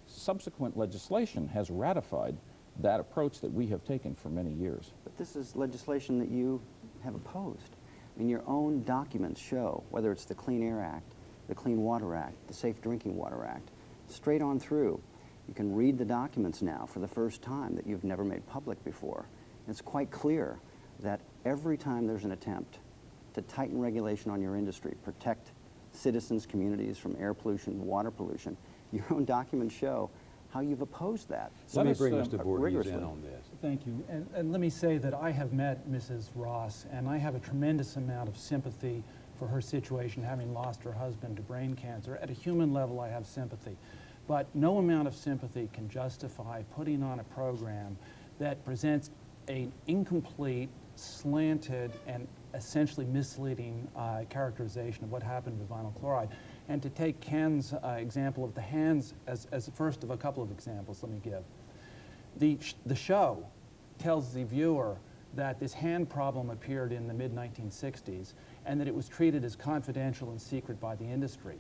S22: Subsequent legislation has ratified that approach that we have taken for many years.
S23: But this is legislation that you have opposed. I mean, your own documents show, whether it's the Clean Air Act, the Clean Water Act, the Safe Drinking Water Act, straight on through. You can read the documents now for the first time that you've never made public before. It's quite clear that every time there's an attempt to tighten regulation on your industry, protect citizens, communities from air pollution, water pollution, your own documents show how you've opposed that.
S4: Let me bring Mr. Voorhees in on this.
S6: Thank you. And let me say that I have met Mrs. Ross, and I have a tremendous amount of sympathy for her situation, having lost her husband to brain cancer. At a human level, I have sympathy. But no amount of sympathy can justify putting on a program that presents an incomplete, slanted, and essentially misleading characterization of what happened with vinyl chloride. And to take Ken's example of the hands as the first of a couple of examples, let me give. The show tells the viewer that this hand problem appeared in the mid-1960s and that it was treated as confidential and secret by the industry.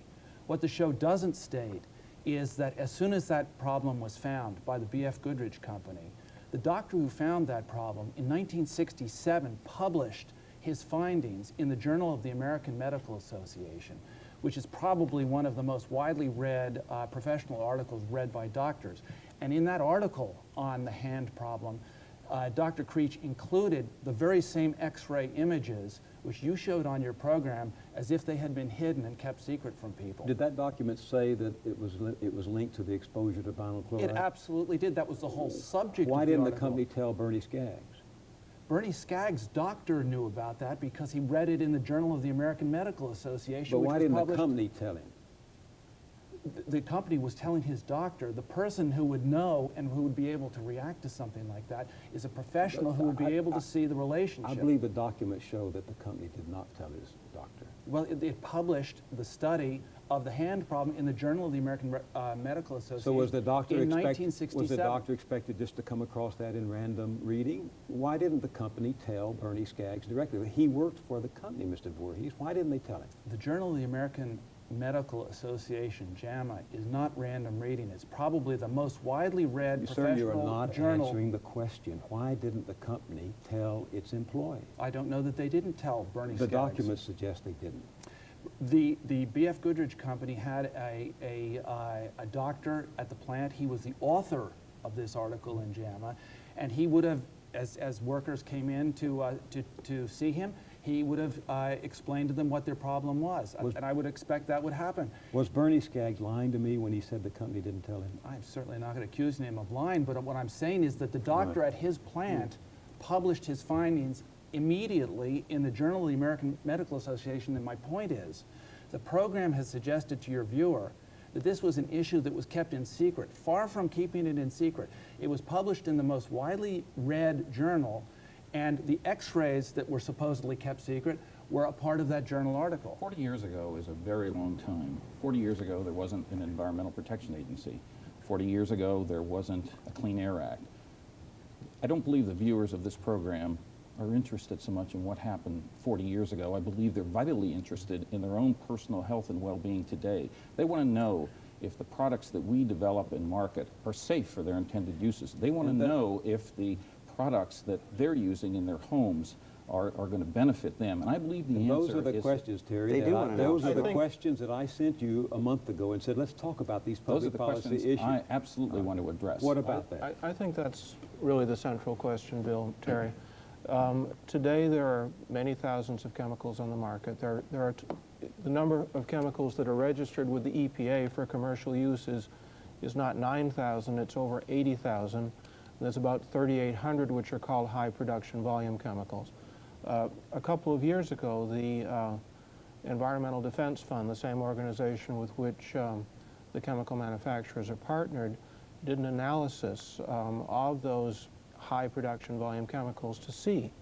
S6: What the show doesn't state is that as soon as that problem was found by the B.F. Goodrich Company, the doctor who found that problem in 1967 published his findings in the Journal of the American Medical Association, which is probably one of the most widely read professional articles read by doctors. And in that article on the hand problem, Dr. Creech included the very same X-ray images which you showed on your program as if they had been hidden and kept secret from people.
S4: Did that document say that it was linked to the exposure to vinyl chloride?
S6: It absolutely did. That was the whole subject
S4: Why
S6: of the
S4: didn't the
S6: article.
S4: company tell Bernie Skaggs?
S6: Bernie Skaggs' doctor knew about that because he read it in the Journal of the American Medical Association.
S4: But
S6: which
S4: why
S6: was
S4: didn't the
S6: published.
S4: company tell him?
S6: The company was telling his doctor. The person who would know and who would be able to react to something like that is a professional who would be able to see the relationship.
S4: I believe the documents show that the company did not tell his doctor.
S6: Well, it published the study of the hand problem in the Journal of the American Medical Association.
S4: So was the doctor
S6: in
S4: expected?
S6: 1967.
S4: Was the doctor expected just to come across that in random reading? Why didn't the company tell Bernie Skaggs directly? He worked for the company, Mr. Voorhees. Why didn't they tell him?
S6: The Journal of the American Medical Association, JAMA, is not random reading. It's probably the most widely read professional
S4: Sir, you are not
S6: journal.
S4: answering the question. Why didn't the company tell its employees?
S6: I don't know that they didn't tell Bernie
S4: The
S6: Skaggs.
S4: documents suggest they didn't.
S6: The B.F. Goodrich Company had a doctor at the plant. He was the author of this article in JAMA, and he would have, as workers came in to see him, he would have explained to them what their problem was, and I would expect that would happen.
S4: Was Bernie Skaggs lying to me when he said the company didn't tell him?
S6: I'm certainly not going to accuse him of lying, but what I'm saying is that the doctor at his plant published his findings immediately in the Journal of the American Medical Association, and my point is, the program has suggested to your viewer that this was an issue that was kept in secret. Far from keeping it in secret, it was published in the most widely read journal, and the x-rays that were supposedly kept secret were a part of that journal article.
S22: 40 years ago is a very long time. 40 years ago, there wasn't an Environmental Protection Agency. 40 years ago, there wasn't a Clean Air Act. I don't believe the viewers of this program are interested so much in what happened 40 years ago. I believe they're vitally interested in their own personal health and well-being today. They want to know if the products that we develop and market are safe for their intended uses. They want to know if the products that they're using in their homes are going to benefit them. And I believe the answer is...
S4: Those are the questions, Terry. Those are the questions that I sent you a month ago and said, let's talk about these public policy issues.
S22: Those are the questions I absolutely want to address.
S4: What about that?
S9: I think that's really the central question, Bill, Terry. Today, there are many thousands of chemicals on the market. There are the number of chemicals that are registered with the EPA for commercial use is not 9,000, it's over 80,000. There's about 3,800 which are called high production volume chemicals. A couple of years ago, the Environmental Defense Fund, the same organization with which the chemical manufacturers are partnered, did an analysis of those high production volume chemicals to see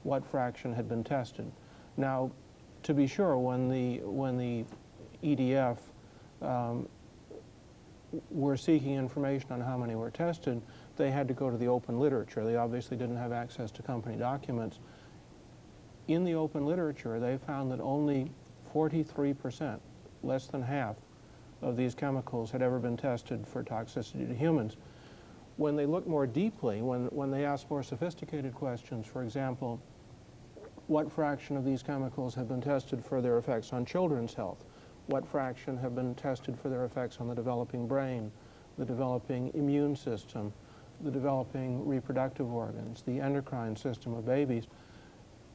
S9: what fraction had been tested. Now, to be sure, when the EDF were seeking information on how many were tested, they had to go to the open literature. They obviously didn't have access to company documents. In the open literature, they found that only 43%, less than half, of these chemicals had ever been tested for toxicity to humans. When they looked more deeply, when they asked more sophisticated questions, for example, what fraction of these chemicals have been tested for their effects on children's health? What fraction have been tested for their effects on the developing brain, the developing immune system, the developing reproductive organs, the endocrine system of babies?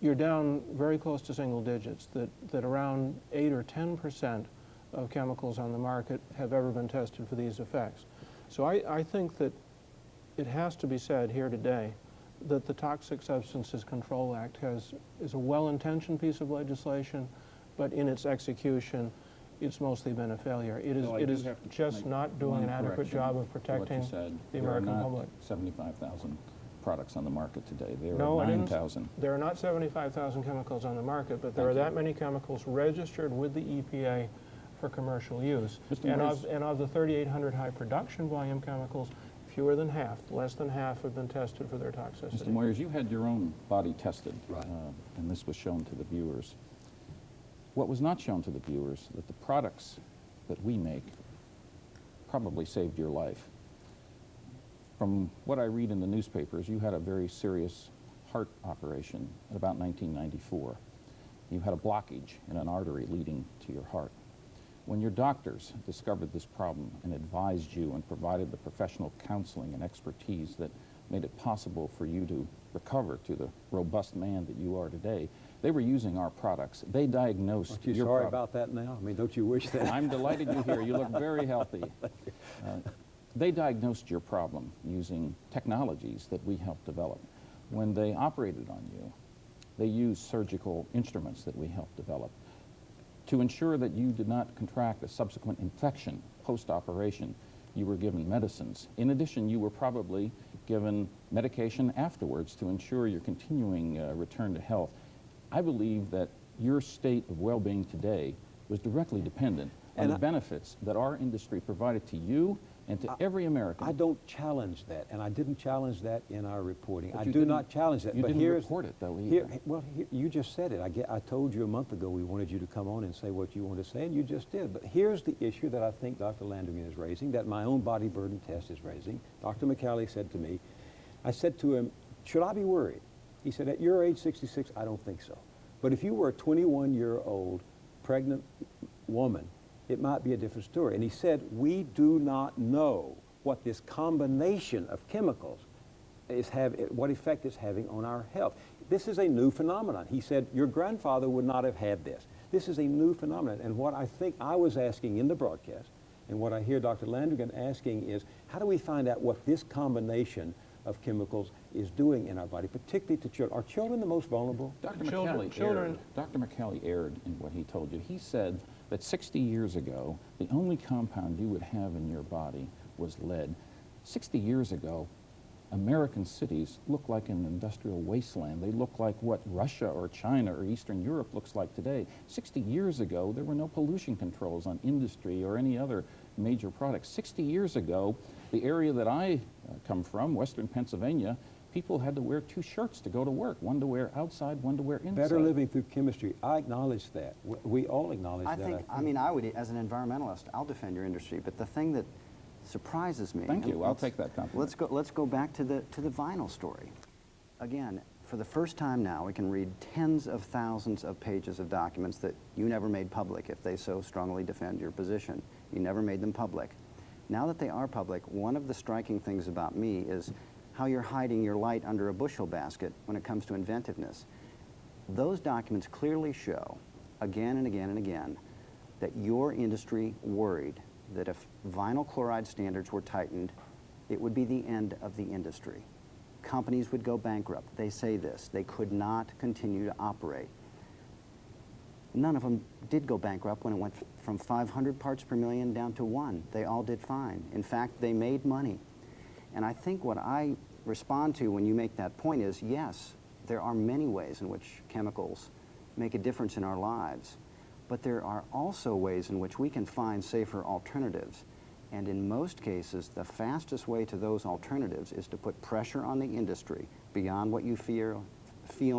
S9: You're down very close to single digits, that around 8 or 10% of chemicals on the market have ever been tested for these effects. So I think that it has to be said here today that the Toxic Substances Control Act is a well-intentioned piece of legislation, but in its execution, it's mostly been a failure. It is just not doing an adequate job of protecting the American public.
S22: 75,000 products on the market today. There
S9: No,
S22: are 9,000.
S9: There are not 75,000 chemicals on the market, but there are that many chemicals registered with the EPA for commercial use. And of the 3,800 high production volume chemicals, fewer than half, less than half, have been tested for their toxicity.
S22: Mr. Moyers, you had your own body tested, and this was shown to the viewers. What was not shown to the viewers, that the products that we make probably saved your life. From what I read in the newspapers, you had a very serious heart operation at about 1994. You had a blockage in an artery leading to your heart. When your doctors discovered this problem and advised you and provided the professional counseling and expertise that made it possible for you to recover to the robust man that you are today, they were using our products. They diagnosed
S4: Aren't you
S22: your
S4: sorry
S22: problem.
S4: about that now? I mean, don't you wish that?
S22: I'm delighted you're here. You look very healthy. They diagnosed your problem using technologies that we helped develop. When they operated on you, they used surgical instruments that we helped develop to ensure that you did not contract a subsequent infection post-operation. You were given medicines. In addition, you were probably given medication afterwards to ensure your continuing return to health. I believe that your state of well-being today was directly dependent on the benefits that our industry provided to you and to every American.
S4: I don't challenge that, and I didn't challenge that in our reporting.
S22: But
S4: I
S22: you
S4: do
S22: didn't-
S4: not challenge that.
S22: you
S4: But
S22: didn't
S4: here's,
S22: report it, though, either.
S4: You just said it. I told you a month ago we wanted you to come on and say what you wanted to say, and you just did. But here's the issue that I think Dr. Landrigan is raising, that my own body burden test is raising. Dr. McCallie said to me, I said to him, should I be worried? He said, at your age, 66, I don't think so. But if you were a 21-year-old pregnant woman, it might be a different story. And he said, we do not know what this combination of chemicals what effect it's having on our health. This is a new phenomenon. He said, your grandfather would not have had this. This is a new phenomenon. And what I think I was asking in the broadcast, and what I hear Dr. Landrigan asking is, how do we find out what this combination of chemicals is doing in our body, particularly to children? Are children the most vulnerable?
S22: Dr. McCallie erred in what he told you. He said that 60 years ago, the only compound you would have in your body was lead. 60 years ago, American cities looked like an industrial wasteland. They looked like what Russia or China or Eastern Europe looks like today. 60 years ago, there were no pollution controls on industry or any other major products. 60 years ago, the area that I come from, Western Pennsylvania, people had to wear 2 shirts to go to work, one to wear outside, one to wear inside.
S4: Better living through chemistry. I acknowledge that. We all acknowledge that.
S23: I mean, I would, as an environmentalist, I'll defend your industry, but the thing that surprises me.
S22: Thank you. I'll take that compliment.
S23: Let's go back to the vinyl story. Again, for the first time now, we can read tens of thousands of pages of documents that you never made public if they so strongly defend your position. You never made them public. Now that they are public, one of the striking things about me is how you're hiding your light under a bushel basket when it comes to inventiveness. Those documents clearly show again and again and again that your industry worried that if vinyl chloride standards were tightened, it would be the end of the industry. Companies would go bankrupt. They say this. They could not continue to operate. None of them did go bankrupt when it went from 500 parts per million down to 1. They all did fine. In fact, they made money. And I think what I respond to when you make that point is, yes, there are many ways in which chemicals make a difference in our lives, but there are also ways in which we can find safer alternatives. And in most cases, the fastest way to those alternatives is to put pressure on the industry beyond what you feel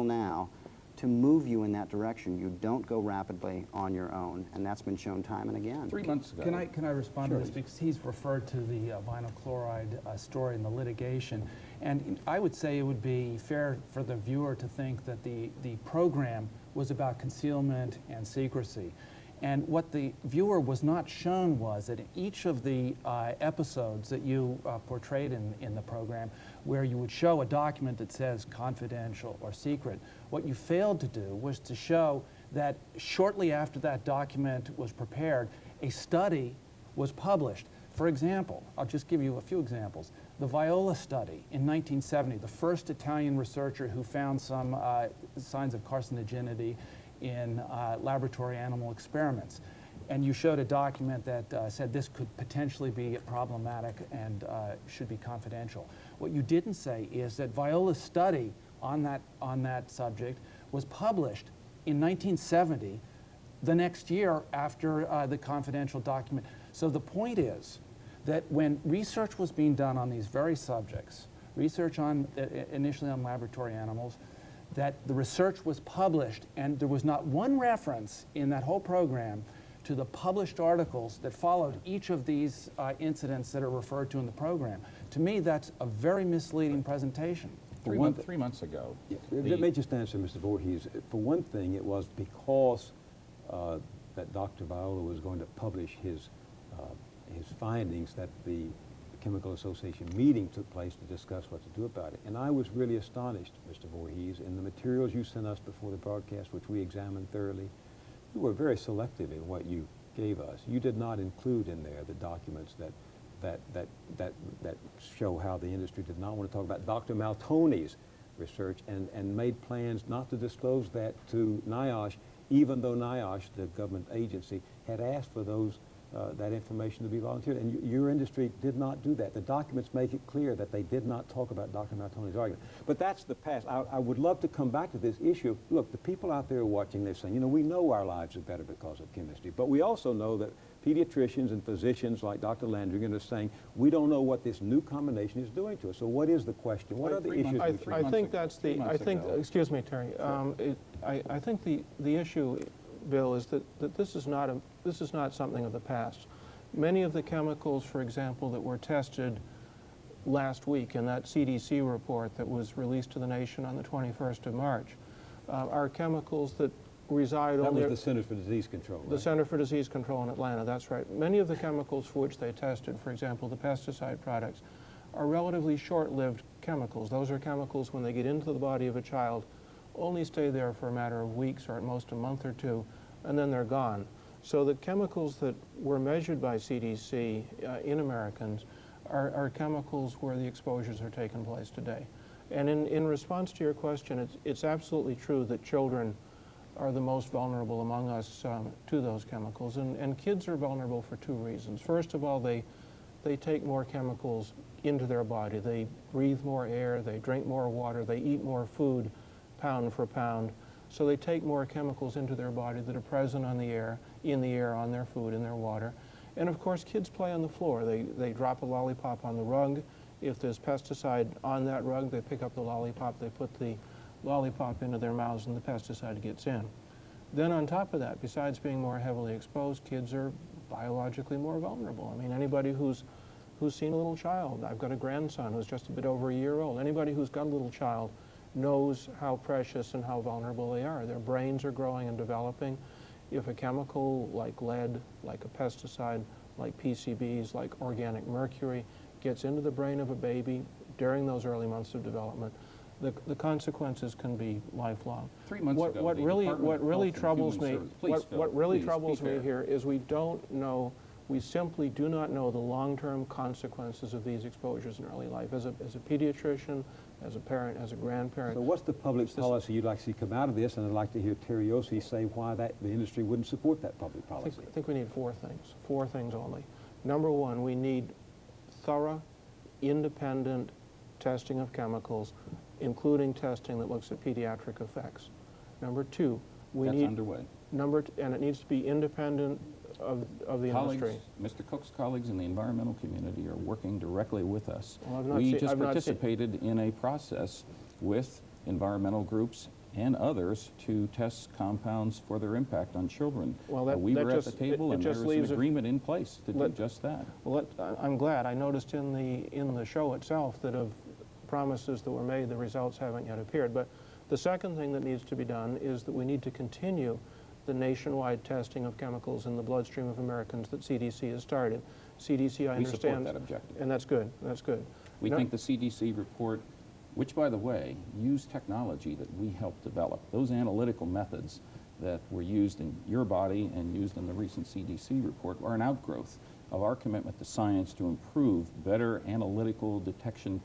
S23: now to move you in that direction. You don't go rapidly on your own, and that's been shown time and again.
S22: 3 months ago.
S6: Can I respond
S23: Sure.
S6: to this? Because he's referred to the vinyl chloride story and the litigation. And I would say it would be fair for the viewer to think that the program was about concealment and secrecy. And what the viewer was not shown was that in each of the episodes that you portrayed in the program, where you would show a document that says confidential or secret, what you failed to do was to show that shortly after that document was prepared, a study was published. For example, I'll just give you a few examples. The Viola study in 1970, the first Italian researcher who found some signs of carcinogenity in laboratory animal experiments. And you showed a document that said this could potentially be problematic and should be confidential. What you didn't say is that Viola's study on that subject was published in 1970, the next year after the confidential document. So the point is that when research was being done on these very subjects, research on initially on laboratory animals, that the research was published, and there was not one reference in that whole program to the published articles that followed each of these incidents that are referred to in the program. To me, that's a very misleading presentation.
S22: 3 months ago.
S4: Let me just answer, Mr. Voorhees. For one thing, it was because that Dr. Viola was going to publish his findings that the Chemical Association meeting took place to discuss what to do about it. And I was really astonished, Mr. Voorhees, in the materials you sent us before the broadcast, which we examined thoroughly. You were very selective in what you gave us. You did not include in there the documents that show how the industry did not want to talk about Dr. Maltoni's research and made plans not to disclose that to NIOSH, even though NIOSH, the government agency, had asked for that information to be volunteered. And your industry did not do that. The documents make it clear that they did not talk about Dr. Maltoni's argument. But that's the past. I would love to come back to this issue. Look, the people out there watching this saying, you know, we know our lives are better because of chemistry, but we also know that pediatricians and physicians like Dr. Landrigan are saying, we don't know what this new combination is doing to us. So what is the question? What are the issues?
S9: I think that's the, excuse me, Terry. I think the issue, Bill, is that this is not something of the past. Many of the chemicals, for example, that were tested last week in that CDC report that was released to the nation on the 21st of March are chemicals that reside only...
S4: That was the Center for Disease Control, right?
S9: The Center for Disease Control in Atlanta, that's right. Many of the chemicals for which they tested, for example, the pesticide products, are relatively short-lived chemicals. Those are chemicals, when they get into the body of a child, only stay there for a matter of weeks or at most a month or two, and then they're gone. So the chemicals that were measured by CDC in Americans are chemicals where the exposures are taking place today. And in response to your question, it's absolutely true that children are the most vulnerable among us to those chemicals. And kids are vulnerable for two reasons. First of all, they take more chemicals into their body. They breathe more air, they drink more water, they eat more food, pound for pound. So they take more chemicals into their body that are present in the air, on their food, in their water. And of course, kids play on the floor. They drop a lollipop on the rug. If there's pesticide on that rug, they pick up the lollipop, they put the lollipop into their mouths, and the pesticide gets in. Then on top of that, besides being more heavily exposed, kids are biologically more vulnerable. I mean, anybody who's seen a little child, I've got a grandson who's just a bit over a year old, anybody who's got a little child knows how precious and how vulnerable they are. Their brains are growing and developing. If a chemical like lead, like a pesticide, like PCBs, like organic mercury gets into the brain of a baby during those early months of development, the consequences can be lifelong.
S22: 3 months ago,
S9: What
S22: the
S9: really
S22: Department of
S9: really
S22: Health and
S9: troubles
S22: Human
S9: me,
S22: Services- Please, Phil,
S9: what really
S22: please,
S9: troubles
S22: be
S9: me
S22: fair.
S9: here is we don't know, we simply do not know the long-term consequences of these exposures in early life. As a pediatrician, as a parent, as a grandparent.
S4: So what's the public policy you'd like to see come out of this? And I'd like to hear Terry Yossi say why the industry wouldn't support that public policy.
S9: I think we need four things only. Number one, we need thorough, independent testing of chemicals, including testing that looks at pediatric effects. Number two,
S22: That's underway.
S9: And it needs to be independent of the industry.
S22: Mr. Cook's colleagues in the environmental community are working directly with us.
S9: Well, I've not
S22: We
S9: seen-
S22: just
S9: I've not seen-
S22: participated in a process with environmental groups and others to test compounds for their impact on children.
S9: Well,
S22: we were at the table, and there
S9: just
S22: was
S9: leaves
S22: an agreement in place to do just that.
S9: Well, I'm glad. I noticed in the show itself that of promises that were made, the results haven't yet appeared. But the second thing that needs to be done is that we need to continue the nationwide testing of chemicals in the bloodstream of Americans that CDC has started. CDC, I
S22: We support
S9: understand.
S22: that objective.
S9: And that's good. That's good.
S22: We think the CDC report, which, by the way, used technology that we helped develop. Those analytical methods that were used in your body and used in the recent CDC report are an outgrowth of our commitment to science to improve better analytical detection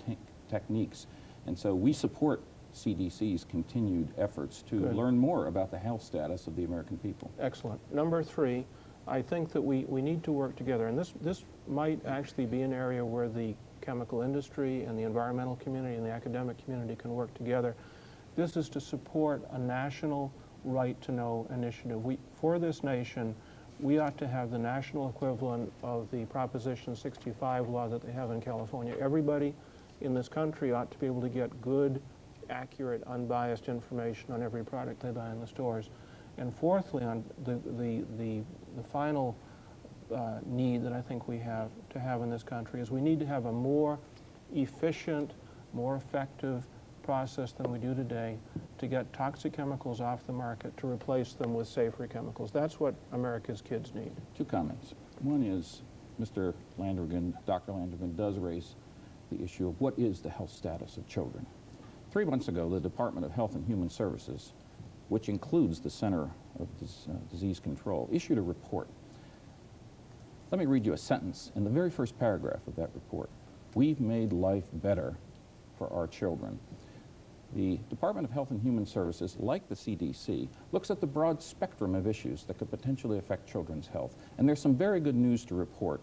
S22: techniques. And so we support CDC's continued efforts to learn more about the health status of the American people.
S9: Excellent. Number three, I think that we need to work together. And this might actually be an area where the chemical industry and the environmental community and the academic community can work together. This is to support a national right to know initiative. For this nation, we ought to have the national equivalent of the Proposition 65 law that they have in California. Everybody in this country ought to be able to get good, accurate, unbiased information on every product they buy in the stores. And fourthly, on the final need that I think we have to have in this country is we need to have a more efficient, more effective process than we do today to get toxic chemicals off the market to replace them with safer chemicals. That's what America's kids need.
S22: Two comments. One is Mr. Landrigan, Dr. Landrigan does raise the issue of what is the health status of children. 3 months ago, the Department of Health and Human Services, which includes the Center of Disease Control, issued a report. Let me read you a sentence in the very first paragraph of that report. We've made life better for our children. The Department of Health and Human Services, like the CDC, looks at the broad spectrum of issues that could potentially affect children's health. And there's some very good news to report.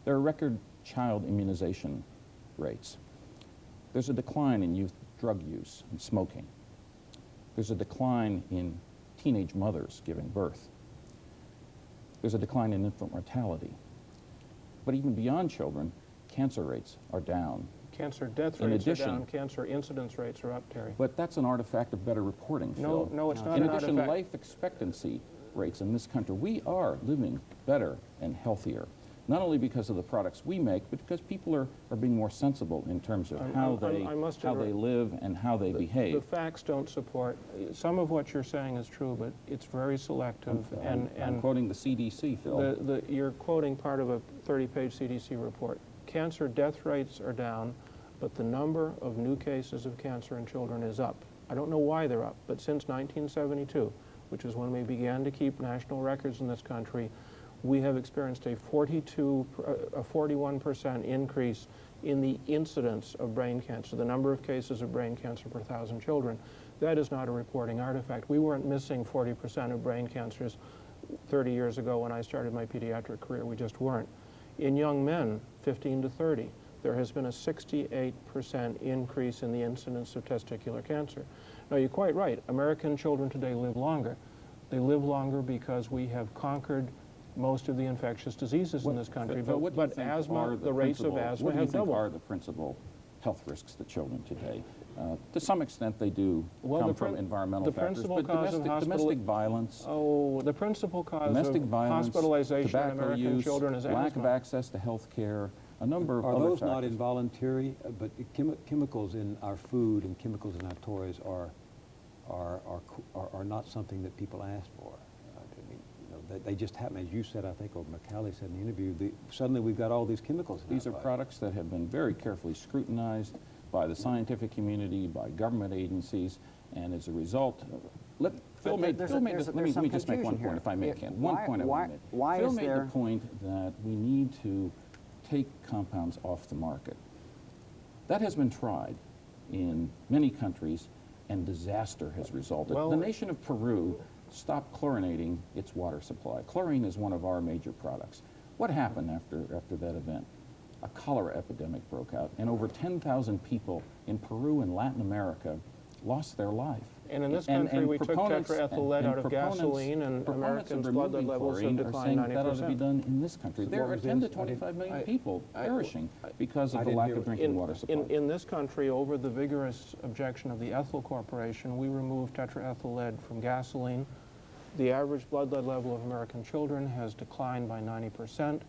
S22: There are record child immunization rates. There's a decline in youth drug use and smoking. There's a decline in teenage mothers giving birth. There's a decline in infant mortality. But even beyond children, cancer rates are down.
S9: Cancer death rates are down, cancer incidence rates are up, Terry.
S22: But that's an artifact of better reporting, Phil.
S9: No, it's not
S22: in
S9: an
S22: addition,
S9: artifact.
S22: life expectancy rates in this country, we are living better and healthier. Not only because of the products we make, but because people are being more sensible in terms of how they live and how they behave.
S9: The facts don't support. Some of what you're saying is true, but it's very selective.
S22: I'm quoting the CDC, Phil.
S9: You're quoting part of a 30-page CDC report. Cancer death rates are down, but the number of new cases of cancer in children is up. I don't know why they're up, but since 1972, which is when we began to keep national records in this country, we have experienced a 41% increase in the incidence of brain cancer, the number of cases of brain cancer per 1,000 children. That is not a reporting artifact. We weren't missing 40% of brain cancers 30 years ago when I started my pediatric career. We just weren't. In young men, 15 to 30, there has been a 68% increase in the incidence of testicular cancer. Now, you're quite right. American children today live longer. They live longer because we have conquered most of the infectious diseases in this country. But asthma, the rates of asthma have doubled.
S22: What are the principal health risks to children today? To some extent, they do come from environmental factors, but domestic violence.
S9: Oh, the principal cause
S22: domestic
S9: of
S22: violence,
S9: hospitalization in
S22: tobacco
S9: American
S22: use,
S9: children is
S22: lack
S9: asthma.
S22: of access to health care, a number of
S4: Are
S22: other
S4: those
S22: factors.
S4: not involuntary? But chemicals in our food and chemicals in our toys are not something that people ask for. They just happen, as you said, I think, or McCallie said in the interview, suddenly we've got all these chemicals in
S22: These are products that have been very carefully scrutinized. by the scientific community, by government agencies, and as a result, Phil made, let me just make one point, if I may, Ken. One point I want to make. Phil made the point that we need to take compounds off the market. That has been tried in many countries, and disaster has resulted. The nation of Peru stopped chlorinating its water supply. Chlorine is one of our major products. What happened after that event? A cholera epidemic broke out, and over 10,000 people in Peru and Latin America lost their life.
S9: And in this country, we took tetraethyl lead out of gasoline, and Americans' blood lead levels have declined 90%.
S22: That ought to be done in this country. There are 10 to 25 million people perishing because of the lack of drinking water supply.
S9: In this country, over the vigorous objection of the Ethyl Corporation, we removed tetraethyl lead from gasoline. The average blood lead level of American children has declined by 90%.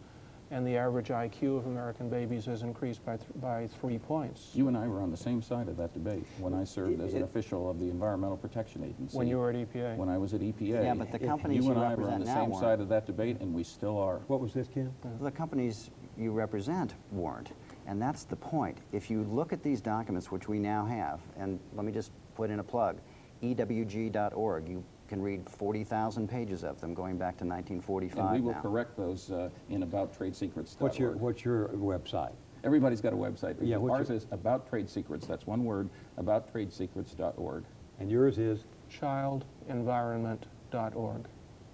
S9: And the average IQ of American babies has increased by 3 points.
S22: You and I were on the same side of that debate when I served as an official of the Environmental Protection Agency.
S9: When you were at EPA?
S22: When I was at EPA.
S23: Yeah, but the companies
S22: you and I were on the same side of that debate, and we still are.
S4: What was this, Ken?
S23: The companies you represent weren't, and that's the point. If you look at these documents, which we now have, and let me just put in a plug, ewg.org, you can read 40,000 pages of them going back to 1945
S22: And we will
S23: now.
S22: correct those in abouttradesecrets.org.
S4: What's your website?
S22: Everybody's got a website.
S4: Yeah,
S22: ours is About Trade Secrets. That's one word, abouttradesecrets.org.
S4: And yours is?
S9: Childenvironment.org.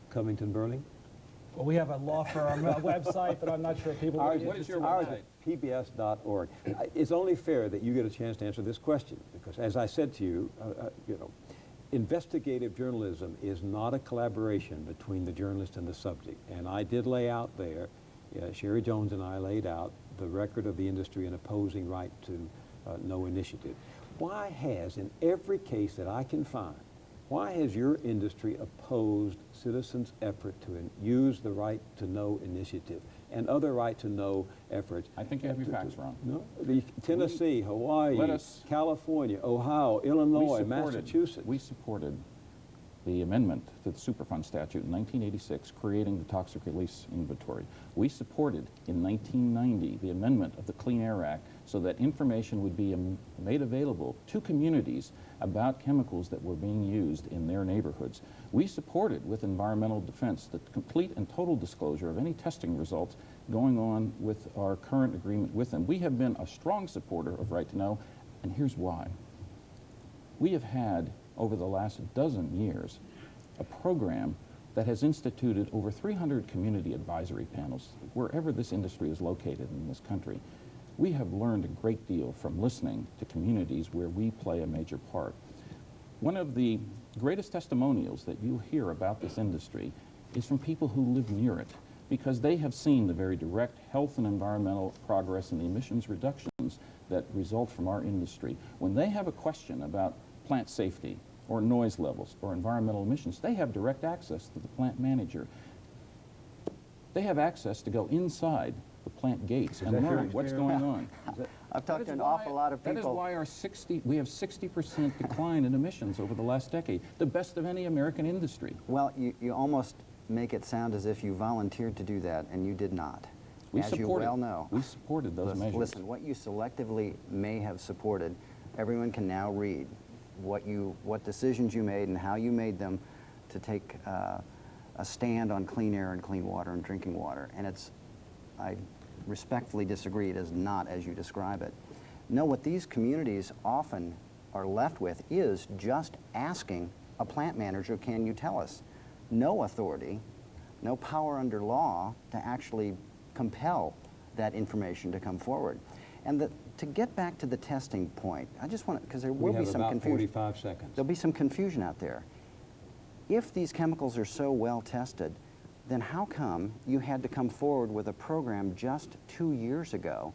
S4: Covington Burling?
S6: Well, we have a law firm website, but I'm not sure if people...
S4: What is your website? pbs.org. It's only fair that you get a chance to answer this question, because as I said to you, investigative journalism is not a collaboration between the journalist and the subject. And I did lay out there, Sherry Jones and I laid out the record of the industry in opposing right to no initiative. Why has, in every case that I can find, why has your industry opposed citizens' effort to use the right to know initiative and other right to know efforts?
S22: I think you have your facts wrong.
S4: No, Tennessee, Hawaii, California, Ohio, Illinois, Massachusetts.
S22: We supported the amendment to the Superfund statute in 1986, creating the toxic release inventory. We supported in 1990 the amendment of the Clean Air Act so that information would be made available to communities about chemicals that were being used in their neighborhoods. We supported with environmental defense the complete and total disclosure of any testing results going on with our current agreement with them. We have been a strong supporter of right to know, and here's why. We have had, over the last dozen years, a program that has instituted over 300 community advisory panels wherever this industry is located in this country. We have learned a great deal from listening to communities where we play a major part. One of the greatest testimonials that you hear about this industry is from people who live near it, because they have seen the very direct health and environmental progress and the emissions reductions that result from our industry. When they have a question about plant safety or noise levels or environmental emissions, they have direct access to the plant manager. They have access to go inside the plant gates and learn what's going on.
S23: I've talked to an awful lot of people.
S22: That is why we have 60% decline in emissions over the last decade, the best of any American industry.
S23: Well, you almost make it sound as if you volunteered to do that, and you did not. As you well know.
S22: We supported those measures.
S23: Listen, what you selectively may have supported, everyone can now read what decisions you made and how you made them to take a stand on clean air and clean water and drinking water. And I respectfully disagree. It is not as you describe it. No, what these communities often are left with is just asking a plant manager, can you tell us? No authority, no power under law to actually compel that information to come forward. And to get back to the testing point, I just want to, because there will be some confusion.
S4: 45 seconds.
S23: There'll be some confusion out there. If these chemicals are so well tested, then how come you had to come forward with a program just 2 years ago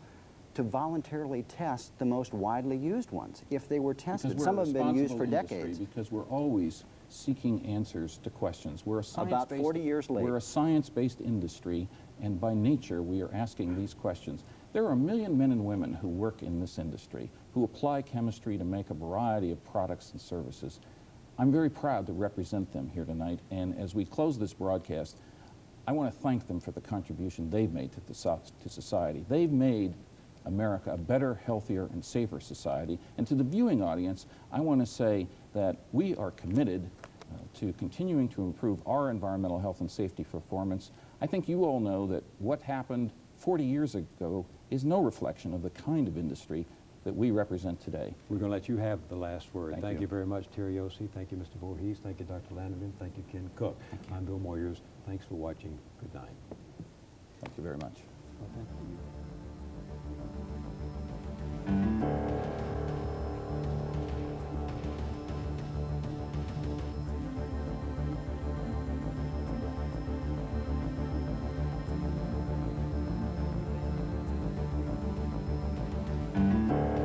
S23: to voluntarily test the most widely used ones? If they were tested, some have been used for decades.
S22: Because we're always seeking answers to questions. We're a
S23: about 40 years later.
S22: We're a science-based industry, and by nature we are asking these questions. There are 1 million men and women who work in this industry, who apply chemistry to make a variety of products and services. I'm very proud to represent them here tonight, and as we close this broadcast, I want to thank them for the contribution they've made to society. They've made America a better, healthier, and safer society. And to the viewing audience, I want to say that we are committed to continuing to improve our environmental health and safety performance. I think you all know that what happened 40 years ago is no reflection of the kind of industry that we represent today.
S4: We're going to let you have the last word.
S22: Thank
S4: Thank
S22: you.
S4: you very much, Terry Yossi. Thank you, Mr. Voorhees. Thank you, Dr. Landerman. Thank you, Ken Cook. I'm Bill Moyers. Thanks for watching. Good night.
S22: Thank you very much.
S4: Well, thank you.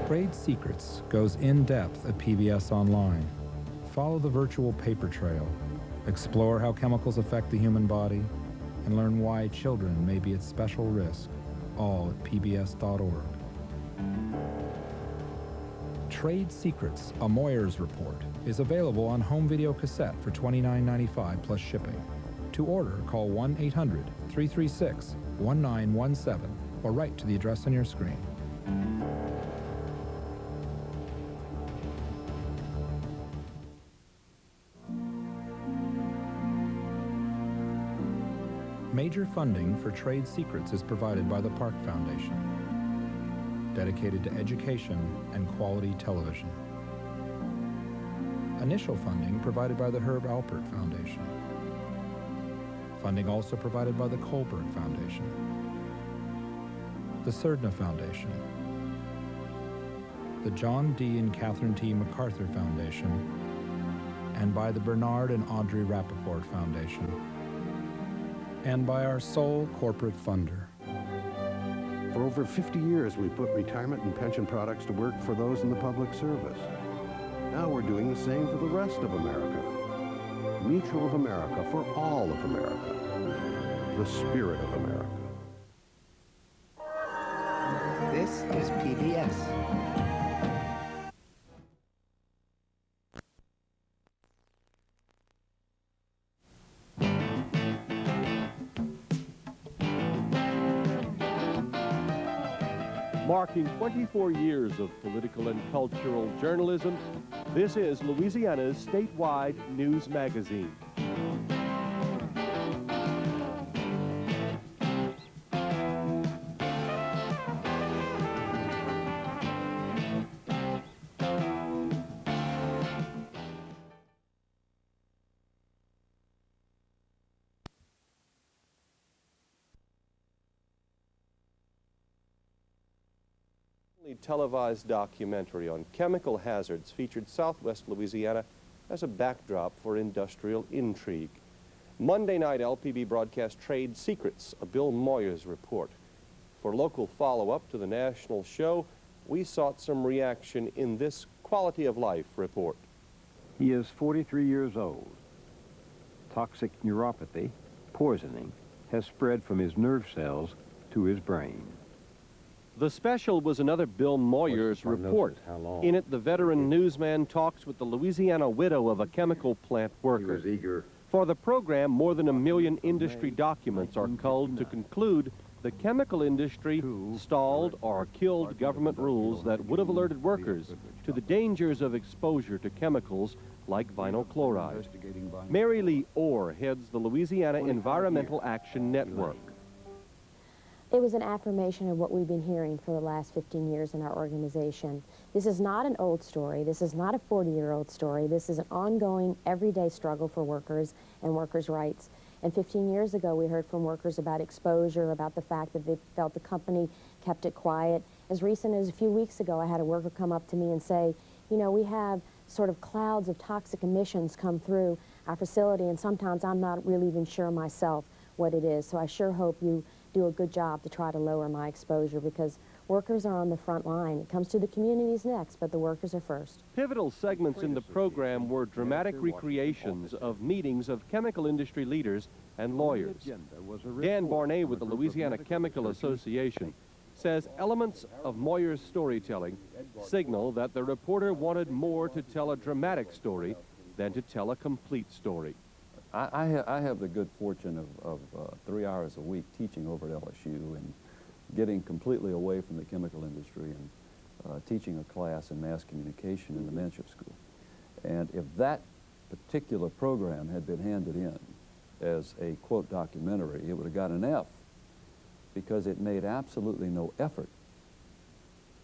S7: Trade Secrets goes in-depth at PBS Online. Follow the virtual paper trail, explore how chemicals affect the human body, and learn why children may be at special risk, all at pbs.org. Trade Secrets, a Moyers report, is available on home video cassette for $29.95 plus shipping. To order, call 1-800-336-1917 or write to the address on your screen. Major funding for Trade Secrets is provided by the Park Foundation, dedicated to education and quality television. Initial funding provided by the Herb Alpert Foundation. Funding also provided by the Kohlberg Foundation, the Surdna Foundation, the John D. and Catherine T. MacArthur Foundation, and by the Bernard and Audrey Rappaport Foundation, and by our sole corporate funder.
S8: For over 50 years, we put retirement and pension products to work for those in the public service. Now we're doing the same for the rest of America. Mutual of America for all of America. The spirit of America.
S11: This is PBS.
S24: Marking 24 years of political and cultural journalism, this is Louisiana's statewide news magazine. Televised documentary on chemical hazards featured Southwest Louisiana as a backdrop for industrial intrigue. Monday night, LPB broadcast Trade Secrets, a Bill Moyers report. For local follow-up to the national show, we sought some reaction in this quality of life report.
S2: He is 43 years old. Toxic neuropathy, poisoning, has spread from his nerve cells to his brain.
S24: The special was another Bill Moyers report. In it, the veteran newsman talks with the Louisiana widow of a chemical plant worker.
S2: He was eager.
S24: For the program, more than 1 million industry documents are culled to conclude the chemical industry stalled or killed government rules that would have alerted workers to the dangers of exposure to chemicals like vinyl chloride. Mary Lee Orr heads the Louisiana Environmental Action Network.
S25: It was an affirmation of what we've been hearing for the last 15 years in our organization. This is not an old story. This is not a 40-year-old story. This is an ongoing, everyday struggle for workers and workers' rights. And 15 years ago, we heard from workers about exposure, about the fact that they felt the company kept it quiet. As recent as a few weeks ago, I had a worker come up to me and say, you know, we have sort of clouds of toxic emissions come through our facility, and sometimes I'm not really even sure myself what it is. So I sure hope you do a good job to try to lower my exposure, because workers are on the front line. It comes to the communities next, but the workers are first.
S24: Pivotal segments in the program were dramatic recreations of meetings of chemical industry leaders and lawyers. Dan Barnett with the Louisiana Chemical Association says elements of Moyers' storytelling signal that the reporter wanted more to tell a dramatic story than to tell a complete story.
S26: I have the good fortune of 3 hours a week teaching over at LSU, and
S1: getting completely away from the chemical industry and teaching a class in mass communication in the manship school. And if that particular program had been handed in as a, quote, documentary, it would have got an F, because it made absolutely no effort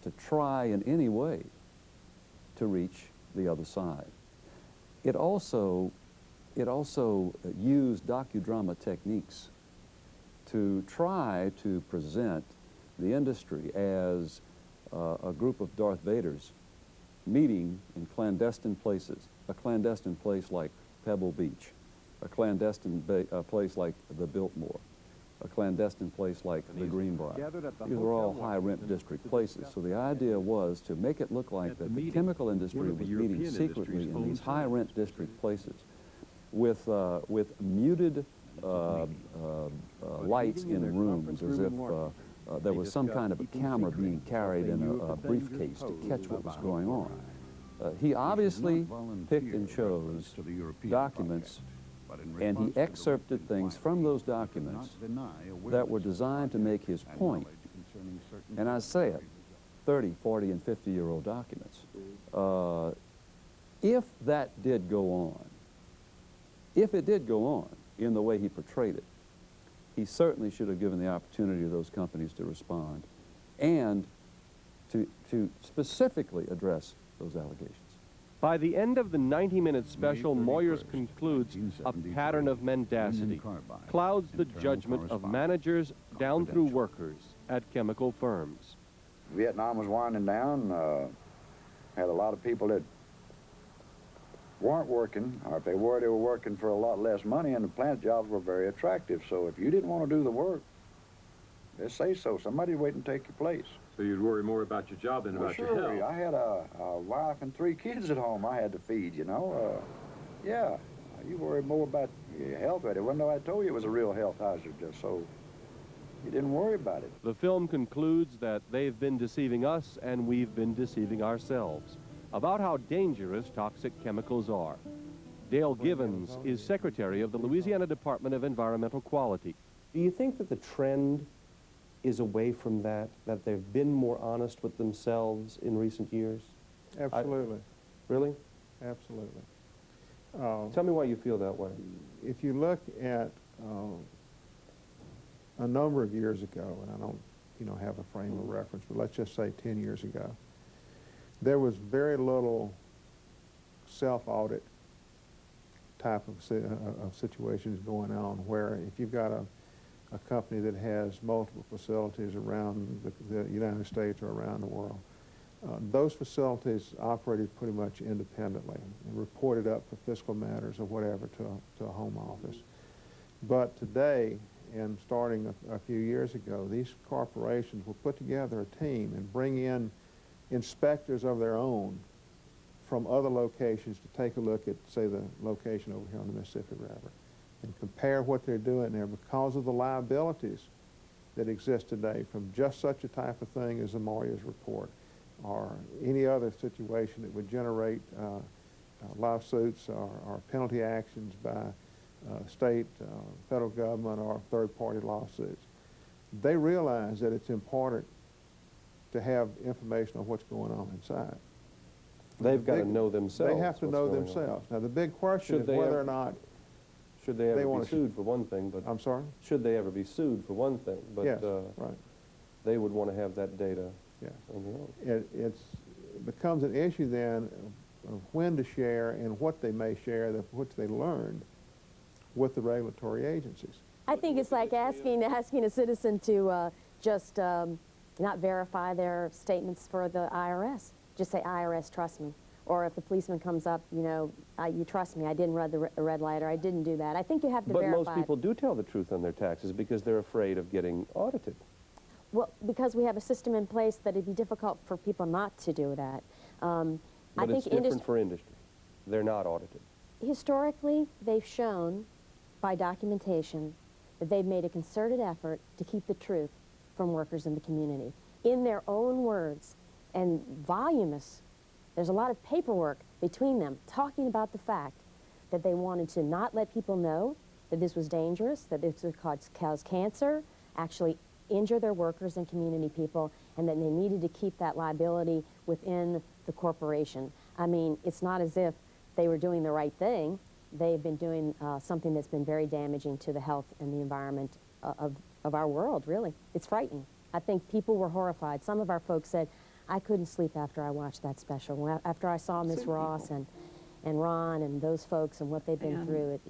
S1: to try in any way to reach the other side. It also used docudrama techniques to try to present the industry as a group of Darth Vaders meeting in clandestine places, a clandestine place like Pebble Beach, a clandestine place like the Biltmore, a clandestine place like the Greenbrier. These were all high-rent district places. So the idea was to make it look like that the chemical industry was meeting secretly in these high-rent district places with muted lights in rooms, as if there was some kind of a camera being carried in a briefcase to catch what was going on. He obviously picked and chose documents, and he excerpted things from those documents that were designed to make his point. And I say it, 30, 40, and 50-year-old documents. If that did go on, if it did go on in the way he portrayed it, he certainly should have given the opportunity to those companies to respond and to specifically address those allegations.
S24: By the end of the 90-minute special, Moyers concludes a pattern of mendacity clouds the judgment of managers down through workers at chemical firms.
S3: Vietnam was winding down, had a lot of people that weren't working, or if they were working for a lot less money, and the plant jobs were very attractive. So if you didn't want to do the work, just say so. Somebody'd wait and take your place.
S2: So you'd worry more about your job than about your health.
S3: I had a wife and 3 kids at home I had to feed, you know. Yeah, you worry more about your health. It wasn't though I told you it was a real health hazard, just so you didn't worry about it.
S24: The film concludes that they've been deceiving us and we've been deceiving ourselves about how dangerous toxic chemicals are. Dale Givens is secretary of the Louisiana Department of Environmental Quality.
S5: Do you think that the trend is away from that they've been more honest with themselves in recent years?
S9: Absolutely.
S5: Really?
S9: Absolutely.
S5: Tell me why you feel that way.
S9: If you look at a number of years ago, and I don't have a frame of reference, but let's just say 10 years ago, there was very little self-audit type of situations going on, where if you've got a company that has multiple facilities around the United States or around the world, those facilities operated pretty much independently and reported up for fiscal matters or whatever to a home office. But today, and starting a few years ago, these corporations will put together a team and bring in inspectors of their own from other locations to take a look at, say, the location over here on the Mississippi River, and compare what they're doing there because of the liabilities that exist today from just such a type of thing as the Moyers report or any other situation that would generate lawsuits or penalty actions by state, federal government, or third-party lawsuits. They realize that it's important to have information on what's going on inside.
S5: They've got to know themselves.
S9: They have to know themselves. Now, the big question is whether or not
S5: should they ever be sued for one thing, but
S9: I'm sorry?
S5: Should they ever be sued for one thing, but
S9: yes, right.
S5: They would want to have that data on their own.
S9: It becomes an issue then of when to share and what they may share, which they learned with the regulatory agencies.
S25: I think it's like asking a citizen to just not verify their statements for the IRS. Just say, IRS, trust me. Or if the policeman comes up, you trust me, I didn't run the red light, or I didn't do that. I think you have to verify.
S5: But most people do tell the truth on their taxes because they're afraid of getting audited.
S25: Well, because we have a system in place that it'd be difficult for people not to do that.
S5: But it's different for industry. They're not audited.
S25: Historically, they've shown by documentation that they've made a concerted effort to keep the truth from workers in the community. In their own words, and voluminous, there's a lot of paperwork between them talking about the fact that they wanted to not let people know that this was dangerous, that this would cause cancer, actually injure their workers and community people, and that they needed to keep that liability within the corporation. I mean, it's not as if they were doing the right thing. They've been doing something that's been very damaging to the health and the environment of our world, really. It's frightening. I think people were horrified. Some of our folks said, I couldn't sleep after I watched that special. After I saw Miss Ross and Ron and those folks and what they've been through,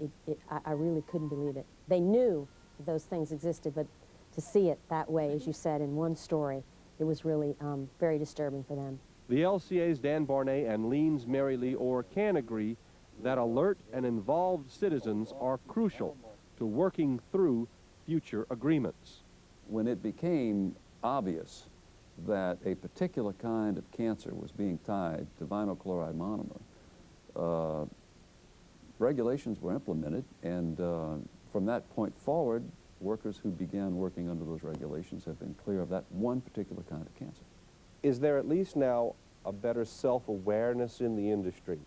S25: I really couldn't believe it. They knew those things existed, but to see it that way, as you said, in one story, it was really very disturbing for them.
S24: The LCA's Dan Barnett and Lean's Mary Lee Orr can agree that alert and involved citizens are crucial to working through future agreements.
S1: When it became obvious that a particular kind of cancer was being tied to vinyl chloride monomer, regulations were implemented, and from that point forward, workers who began working under those regulations have been clear of that one particular kind of cancer.
S5: Is there at least now a better self-awareness in the industry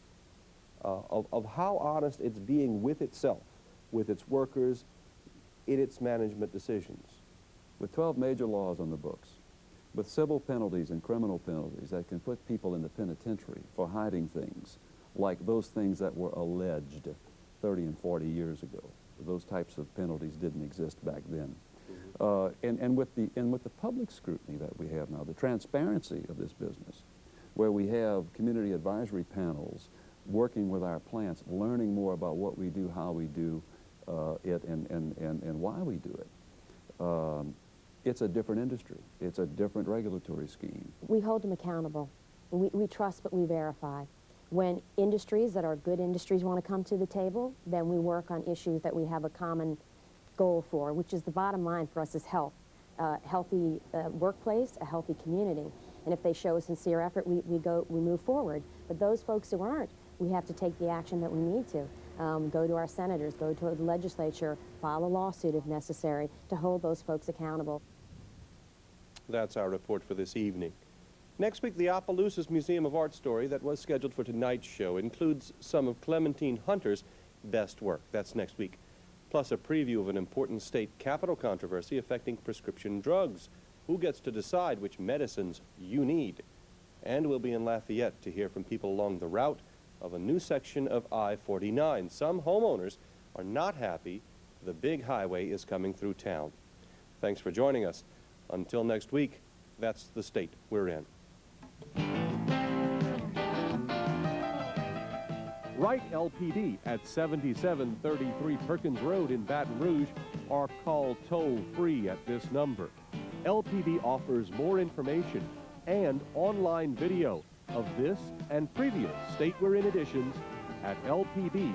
S5: of how honest it's being with itself, with its workers, in its management decisions?
S1: With 12 major laws on the books, with civil penalties and criminal penalties that can put people in the penitentiary for hiding things, like those things that were alleged 30 and 40 years ago. Those types of penalties didn't exist back then. And with the public scrutiny that we have now, the transparency of this business, where we have community advisory panels working with our plants, learning more about what we do, how we do it, and why we do it. It's a different industry. It's a different regulatory scheme.
S25: We hold them accountable. We trust, but we verify. When industries that are good industries want to come to the table, then we work on issues that we have a common goal for, which is the bottom line for us is health. Healthy workplace, a healthy community. And if they show a sincere effort, we move forward. But those folks who aren't, we have to take the action that we need to. Go to our senators, go to the legislature, file a lawsuit if necessary to hold those folks accountable.
S24: That's our report for this evening. Next week, the Opelousas Museum of Art story that was scheduled for tonight's show includes some of Clementine Hunter's best work. That's next week. Plus a preview of an important state capital controversy affecting prescription drugs. Who gets to decide which medicines you need? And we'll be in Lafayette to hear from people along the route of a new section of I-49. Some homeowners are not happy the big highway is coming through town. Thanks for joining us. Until next week, that's the state we're in. Write LPD at 7733 Perkins Road in Baton Rouge or call toll-free at this number. LPD offers more information and online video of this and previous State We're In editions at lpd.org.